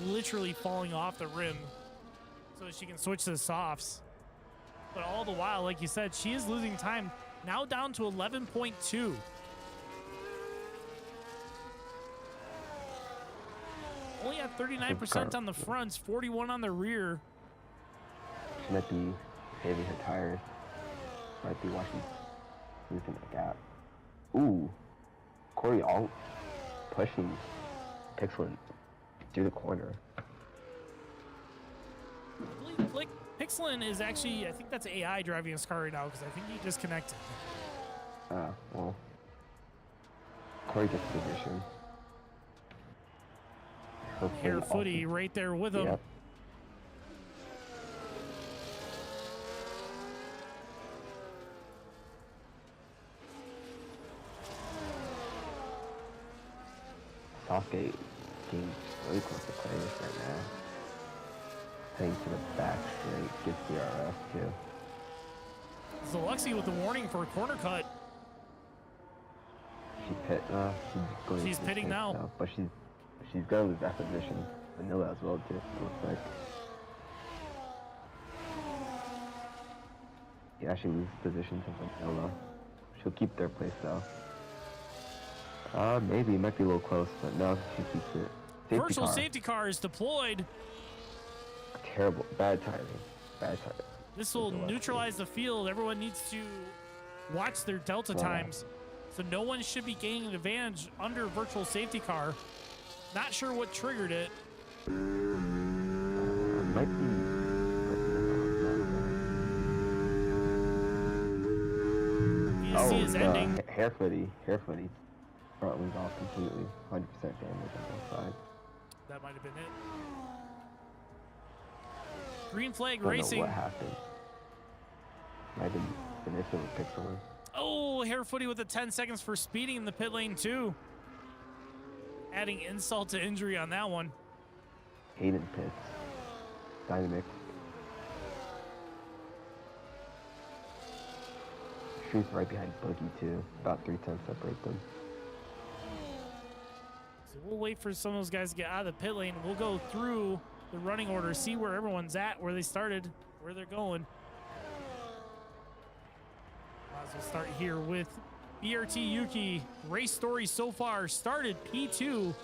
literally falling off the rim so that she can switch to the softs. But all the while, like you said, she is losing time. Now down to 11.2. Only at 39% on the fronts, 41 on the rear. She might be saving her tires. Might be watching losing the gap. Ooh. Corey Alt pushing Pixelin through the corner. I believe Pixelin is actually, I think that's AI driving his car right now because I think he disconnected. Well. Corey gets position. Hair Footy right there with him. Yep. Southgate being really close to playing this right now. Heading to the back straight, gets DRS too. Zaluxi with the warning for a corner cut. She's pitting now. But she's gonna lose that position. Vanilla as well too, it looks like. Yeah, she loses position to Vanilla. She'll keep their place though. Maybe it might be a little close, but no, she keeps it. Virtual safety car is deployed. Terrible, bad timing. Bad timing. This will neutralize the field. Everyone needs to watch their delta times. So no one should be gaining an advantage under virtual safety car. Not sure what triggered it. Might be. VSC is ending. Hair footy. Front wings off completely. 100% damage on both sides. That might have been it. Green flag Don't racing. know what happened. Might have been Vanessa with Pixelin. Oh, Hair Footy with the 10 seconds for speeding in the pit lane too. Adding insult to injury on that one. Hayden pits. Dynamic. Street's right behind Boogie too. About 3 tenths separate them. So we'll wait for some of those guys to get out of the pit lane. We'll go through the running order, see where everyone's at, where they started, where they're going. Might as well start here with BRT Yuki. Race story so far started P2.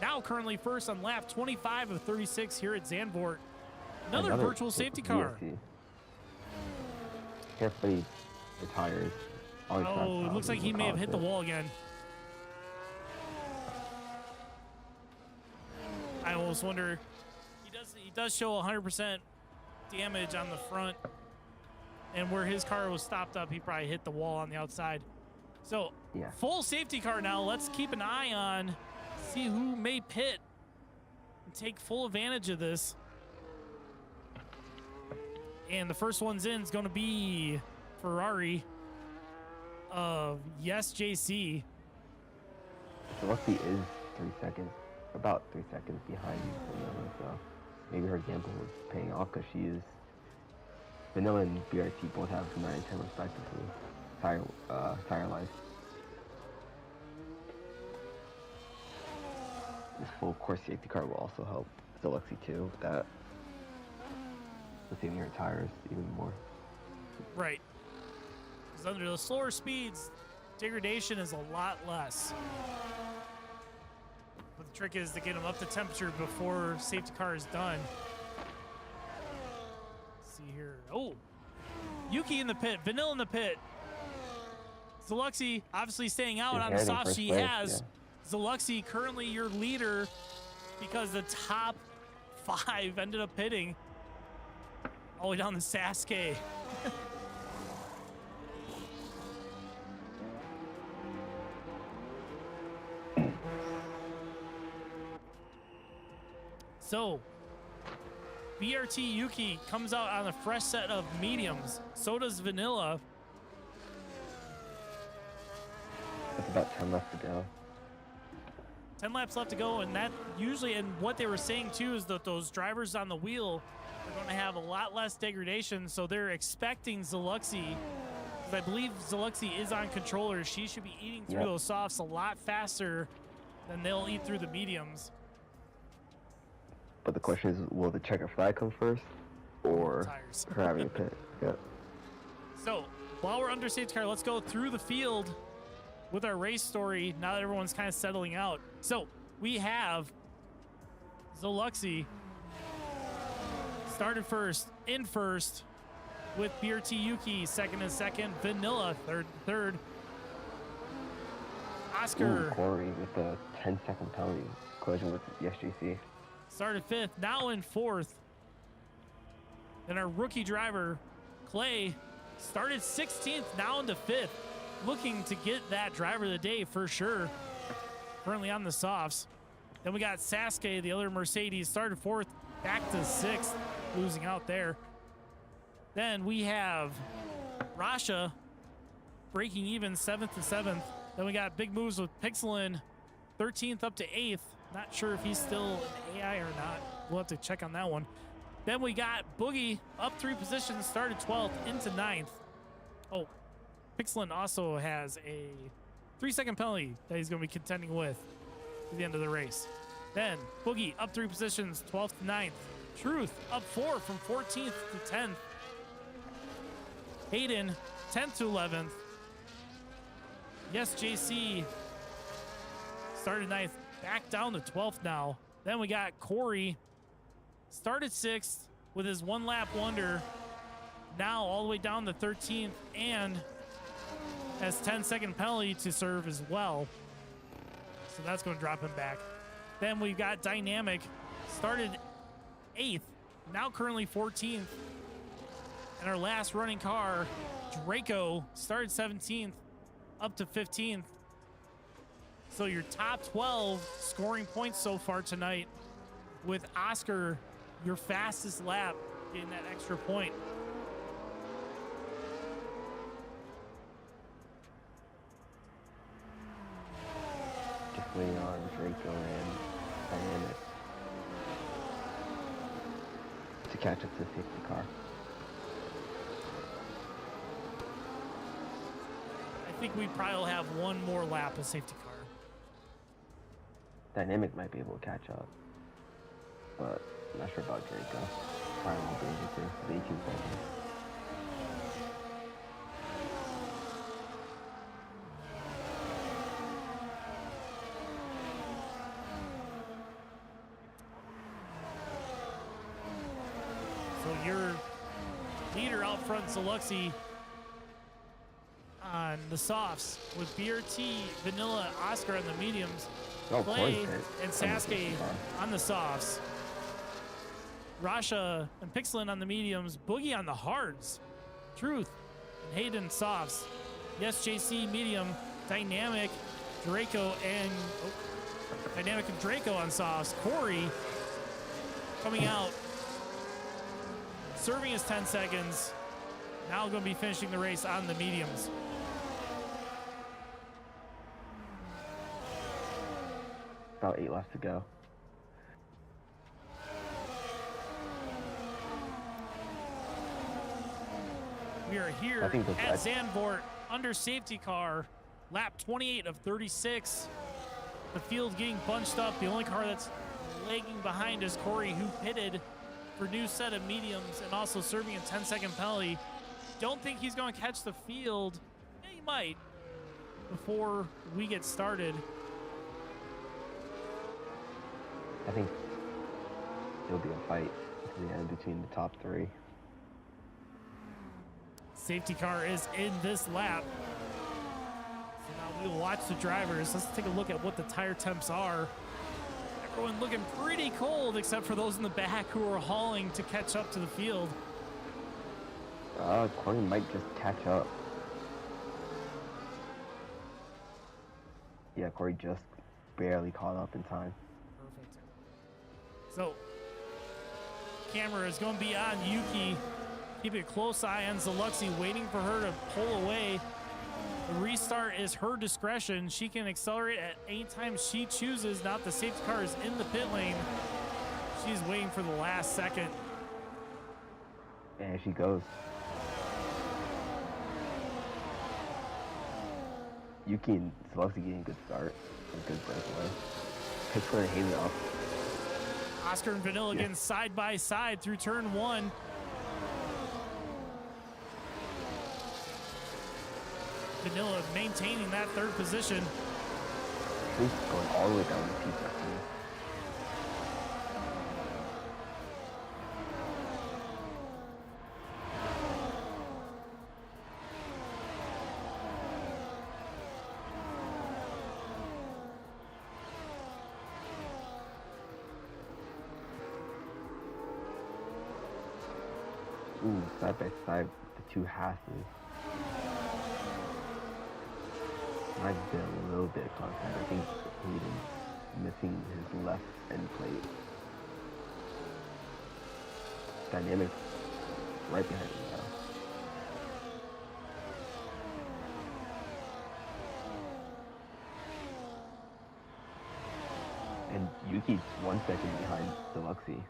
Now currently first on lap 25 of 36 here at Zandvoort. Another virtual safety car. Carefully retires. Oh, it looks like he may have hit the wall again. I almost wonder. He does show 100% damage on the front, and where his car was stopped up, he probably hit the wall on the outside. So yeah. Full safety car now. Let's keep an eye on, see who may pit and take full advantage of this. And the first one's in is going to be Ferrari of Yes JC. Lucky is 3 seconds, about 3 seconds behind Vanilla, so maybe her gamble was paying off because she is. Vanilla and BRT both have 9 and 10 respectively. Tire life. This full course safety car will also help Deluxy too with that. With saving her tires even more. Right. Because under the slower speeds, degradation is a lot less. But the trick is to get them up to temperature before safety car is done. Let's see here. Oh, Yuki in the pit, Vanilla in the pit. Zaluxy obviously staying out on the soft she has. Yeah. Zaluxy currently your leader because the top 5 ended up pitting all the way down the Sasuke. So, BRT Yuki comes out on a fresh set of mediums. So does Vanilla. That's about 10 left to go. 10 laps left to go, and that usually, and what they were saying too is that those drivers on the wheel are going to have a lot less degradation, so they're expecting Zaluxy because I believe Zalexi is on controller. She should be eating through those softs a lot faster than they'll eat through the mediums. But the question is, will the checkered flag come first, or Tires. her having a pit? Yep. So while we're under safety car, let's go through the field with our race story now that everyone's kind of settling out. So we have Zalexi started first, in first, with BRT Yuki second and second, Vanilla third. Oscar Ooh, Corey with the 10-second penalty collision with the SJC. started fifth, now in fourth. Then our rookie driver, Clay, started 16th, now into fifth, looking to get that driver of the day for sure. Currently on the softs. Then we got Sasuke, the other Mercedes, started fourth, back to sixth, losing out there. Then we have Rasha breaking even 7th to 7th. Then we got big moves with Pixelin, 13th up to 8th. Not sure if he's still an AI or not. We'll have to check on that one. Then we got Boogie up 3 positions, started 12th into 9th. Oh, Pixelin also has a 3-second penalty that he's going to be contending with at the end of the race. Then Boogie up 3 positions, 12th to 9th. Truth up 4 from 14th to 10th. Hayden 10th to 11th. Yes, JC started 9th, back down to 12th now. Then we got Corey, started 6th with his 1-lap wonder, now all the way down to 13th, and has 10-second penalty to serve as well. So that's going to drop him back. Then we've got Dynamic, started 8th, now currently 14th. And our last running car, Draco, started 17th, up to 15th. So your top 12 scoring points so far tonight, with Oscar, your fastest lap, getting that extra point. Definitely on Draco and Dynamic to catch up to the safety car. I think we probably will have one more lap of safety car. Dynamic might be able to catch up, but I'm not sure about Draco. Probably won't be able to. The 18 seconds. So your leader out front, Zalexi, on the softs with BRT, Vanilla, Oscar on the mediums, Oh, Clay Corey's hit and on the safety Sasuke car. on the softs, Rasha and Pixelin on the mediums, Boogie on the hards, Truth and Hayden softs, Yes JC medium, Dynamic, Draco and Dynamic and Draco on softs, Corey coming out, serving his 10 seconds, now going to be finishing the race on the mediums. About 8 left to go. We are here I think at Zandvoort under safety car, lap 28 of 36. The field getting bunched up. The only car that's lagging behind is Corey, who pitted for new set of mediums and also serving a 10-second penalty. Don't think he's going to catch the field. Yeah, he might before we get started. I think it'll be a fight to the end between the top 3. Safety car is in this lap. So now we will watch the drivers. Let's take a look at what the tire temps are. Everyone looking pretty cold except for those in the back who are hauling to catch up to the field. Corey might just catch up. Yeah, Corey just barely caught up in time. Perfect. So, camera is going to be on Yuki. Keeping a close eye on Zalexi, waiting for her to pull away. The restart is her discretion. She can accelerate at any time she chooses. Now the safety car is in the pit lane. She's waiting for the last second. And she goes. Yuki and Seluxy getting a good start. A good breakaway. Pixler and Hayden up. Oscar and Vanilla again side by side through turn 1. Vanilla maintaining that 3rd position. He's going all the way down to P13. Ooh, side by side, the two Hasses. Might have been a little bit of contact. I think Hayden's missing his left end plate. Dynamic right behind him now. And Yuki's 1 second behind Deluxy.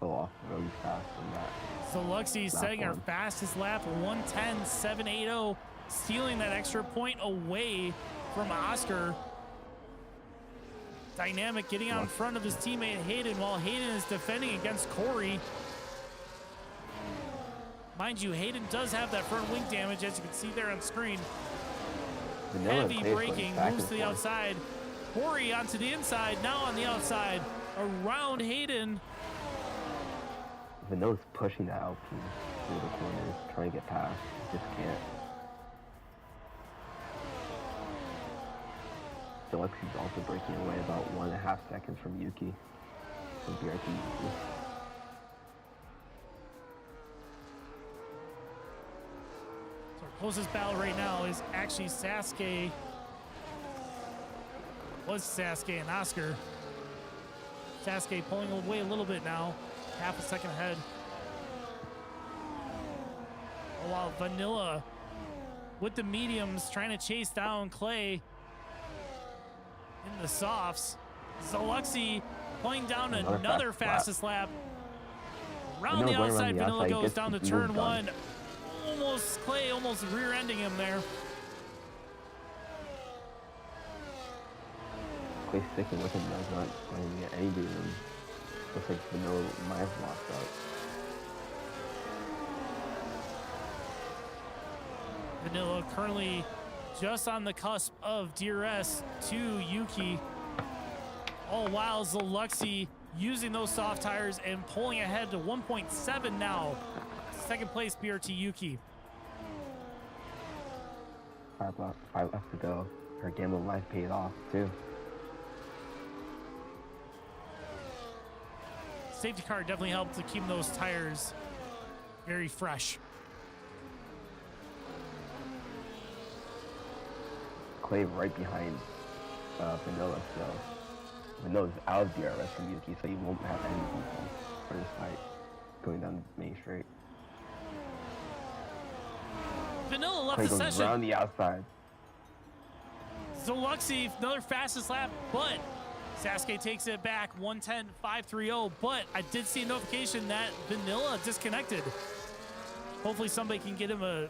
Off really fast from that. Deluxy setting our fastest lap, 1:10.780, stealing that extra point away from Oscar. Dynamic getting out in front of his teammate Hayden while Hayden is defending against Corey. Mind you, Hayden does have that front wing damage, as you can see there on screen. Heavy braking, moves to the outside. Corey onto the inside, now on the outside, around Hayden. Vanilla's pushing that Alpine through the corners, trying to get past. Just can't. Deluxy's also breaking away about 1.5 seconds from Yuki. From BRT Yuki. So our closest battle right now is actually Sasuke. Was Sasuke and Oscar. Sasuke pulling away a little bit now. Half a second ahead. Oh, wow, Vanilla with the mediums trying to chase down Clay in the softs. Zaluxy pulling down another fastest lap. Around the outside, Vanilla goes down to turn 1. Clay almost rear-ending him there. Clay sticking with him, though, not going to get any reason. Looks like Vanilla might have lost out. Vanilla currently just on the cusp of DRS to Yuki. All while Zaluxy using those soft tires and pulling ahead to 1.7 now. 2nd place BRT Yuki. 5 left to go. Her gamble life paid off too. Safety car definitely helped to keep those tires very fresh. Clay right behind Vanilla, so Vanilla's out of DRS from Yuki, so he won't have any defense for this fight going down Main Straight. Vanilla left Clay the goes session. around the outside. Zaluxy, another fastest lap, but Sasuke takes it back, 1:10.530, but I did see a notification that Vanilla disconnected. Hopefully somebody can get him a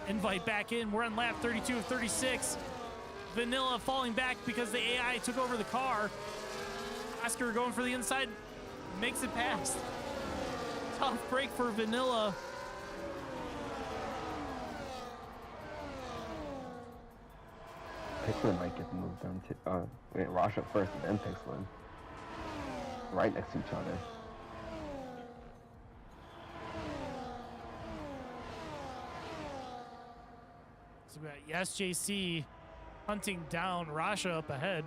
invite back in. We're on lap 32 of 36. Vanilla falling back because the AI took over the car. Oscar going for the inside, makes it past. Tough break for Vanilla. Pixlin might get moved down to wait, Rasha first and then Pixlin. Right next to each other. So we got SJC hunting down Rasha up ahead.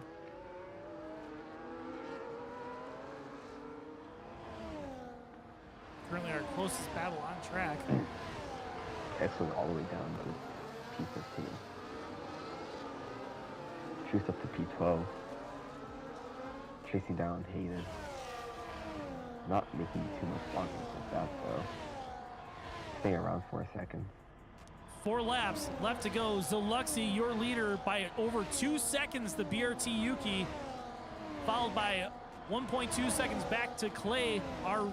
Currently our closest battle on track. Pixlin all the way down to P15. Truth up to P12. Chasing down Hayden. Not making too much progress with that though. Staying around for a second. 4 laps left to go. Zaluxy, your leader by over 2 seconds, the BRT Yuki. Followed by 1.2 seconds back to Clay, our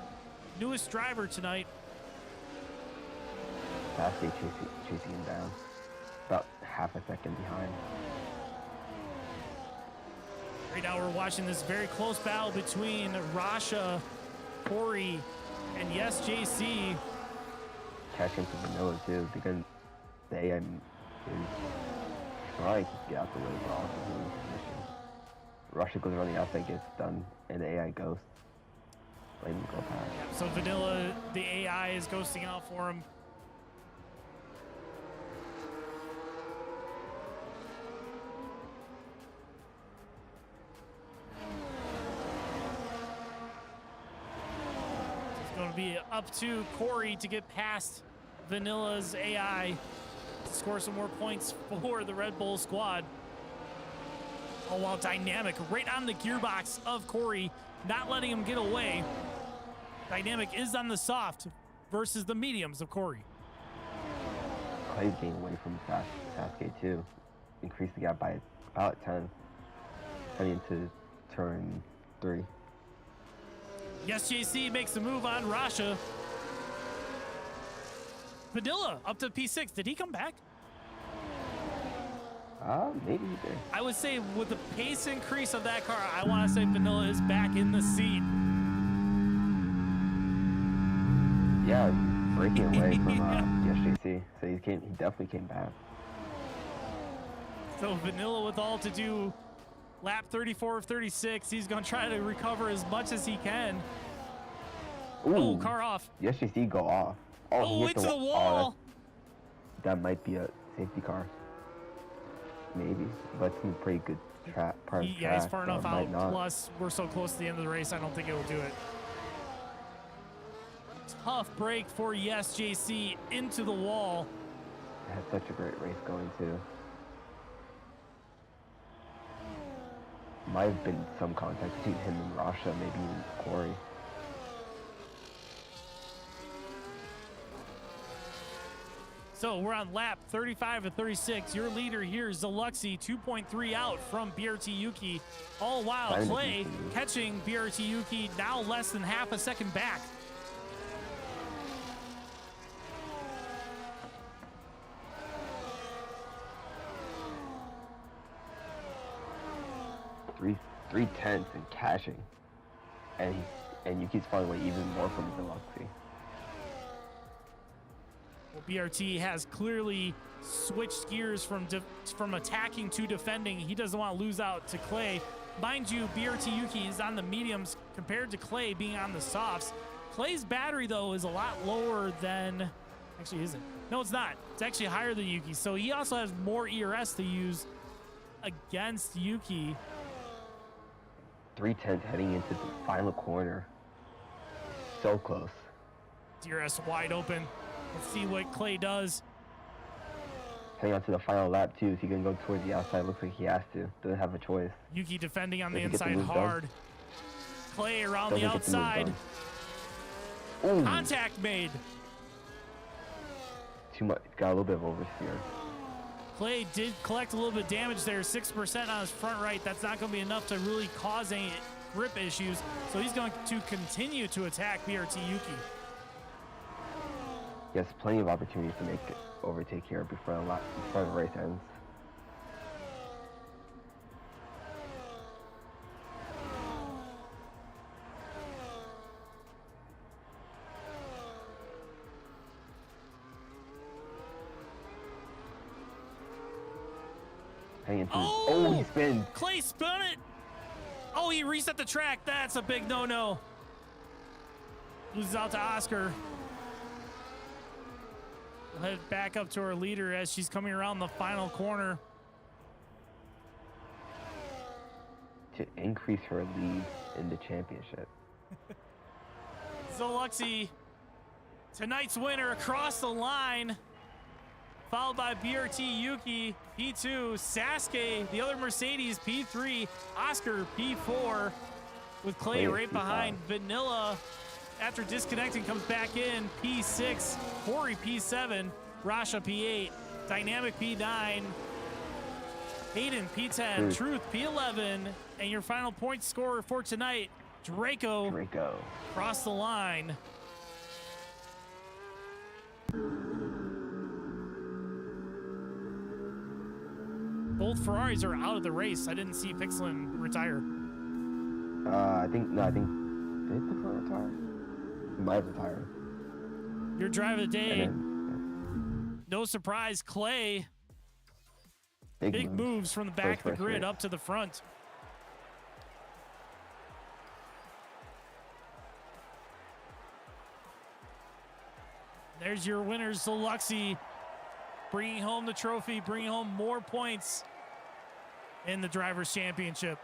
newest driver tonight. Sasuke chasing him down. About half a second behind. Right now we're watching this very close battle between Rasha, Corey, and yes, JC. Catching to Vanilla too, because the AI is trying to get out the way but also doing position. Russia goes around the outside, gets done, and the AI ghosts. Let him go past. So Vanilla, the AI, is ghosting out for him. It's going to be up to Corey to get past Vanilla's AI to score some more points for the Red Bull squad. Oh, wow, Dynamic right on the gearbox of Corey, not letting him get away. Dynamic is on the soft versus the mediums of Corey. Clay's getting away from Sasuke too. Increased the gap by about 10. Heading into turn 3. Yes, JC makes the move on Rasha. Vanilla up to P6. Did he come back? Maybe he did. I would say with the pace increase of that car, I want to say Vanilla is back in the seat. Yeah, breaking away from SJC. So he definitely came back. So Vanilla with all to do, lap 34 of 36. He's going to try to recover as much as he can. Ooh, Oh, car off. SJC go off. Oh, he hit into the wall. that might be a safety car. Maybe, but it's in a pretty good part of the Yeah, he's track, far so enough it might out. not. Plus, we're so close to the end of the race, I don't think it will do it. Tough break for Yes JC into the wall. It had such a great race going too. Might have been some contact between him and Rasha, maybe even Corey. So we're on lap 35 of 36. Your leader here is Zaluxy, 2.3 out from BRT Yuki. All while Fine, Clay Yuki. catching BRT Yuki now less than half a second back. Three tenths and cashing, and Yuki's falling away even more from Zaluxy. Well, BRT has clearly switched gears from attacking to defending. He doesn't want to lose out to Clay. Mind you, BRT Yuki is on the mediums compared to Clay being on the softs. Clay's battery, though, is a lot lower than... Actually, isn't. No, it's not. It's actually higher than Yuki. So he also has more ERS to use against Yuki. 3 tenths heading into the final corner. So close. DRS wide open. Let's see what Clay does. Heading on to the final lap too. If he can go towards the outside, looks like he has to. Doesn't have a choice. Yuki defending on the Does he get the inside move done? hard. Clay around Doesn't the get the move outside. done. Ooh, Contact made. too much. Got a little bit of oversteer. Clay did collect a little bit of damage there, 6% on his front right. That's not going to be enough to really cause any grip issues. So he's going to continue to attack BRT Yuki. He has plenty of opportunities to make it overtake here before the race ends. Hanging through. Oh, he spins. Clay spun it. Oh, he reset the track. That's a big no-no. Loses out to Oscar. We'll head back up to our leader as she's coming around the final corner. To increase her lead in the championship. Zaluxy, tonight's winner across the line, followed by BRT Yuki, P2, Sasuke, the other Mercedes, P3, Oscar, P4, with Clay Clay, right P5. behind. Vanilla, after disconnecting, comes back in, P6, Corey, P7, Rasha, P8, Dynamic, P9, Hayden, P10, Truth, P11, and your final point scorer for tonight, Draco, cross the line. Both both Ferraris are out of the race. I didn't see Pixelin retire. I think did Pixel retire? He might have retired. Your drive of the day. And No surprise, Clay. then, Big moves from the back of the grid up to the front. There's your winners, Zoluxi, bringing home the trophy, bringing home more points in the Drivers' Championship.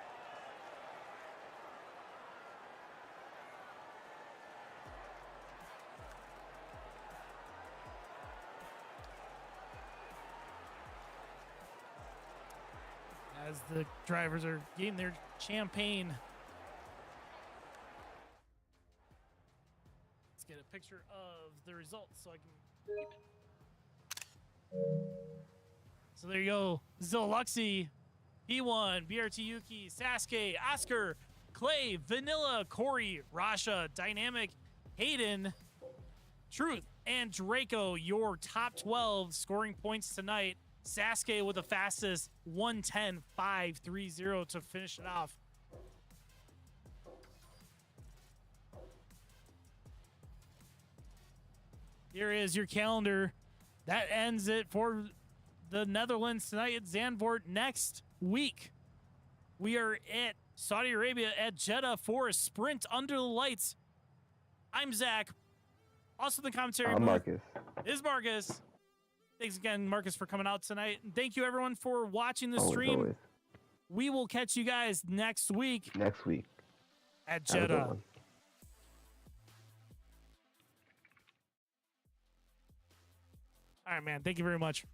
As the drivers are getting their champagne. Let's get a picture of the results so I can keep it. So there you go. Zoluxi, P1, BRT Yuki, Sasuke, Oscar, Clay, Vanilla, Corey, Rasha, Dynamic, Hayden, Truth, and Draco, your top 12 scoring points tonight. Sasuke with the fastest 110.530 to finish it off. Here is your calendar. That ends it for the Netherlands tonight at Zandvoort. Next week, we are at Saudi Arabia at Jeddah for a sprint under the lights. I'm Zach. Also in the commentary booth Marcus. is Marcus. Thanks again, Marcus, for coming out tonight. And thank you, everyone, for watching the Always, stream. always. We will catch you guys next week Next week. at Have a good Jeddah. one. All right, man. Thank you very much.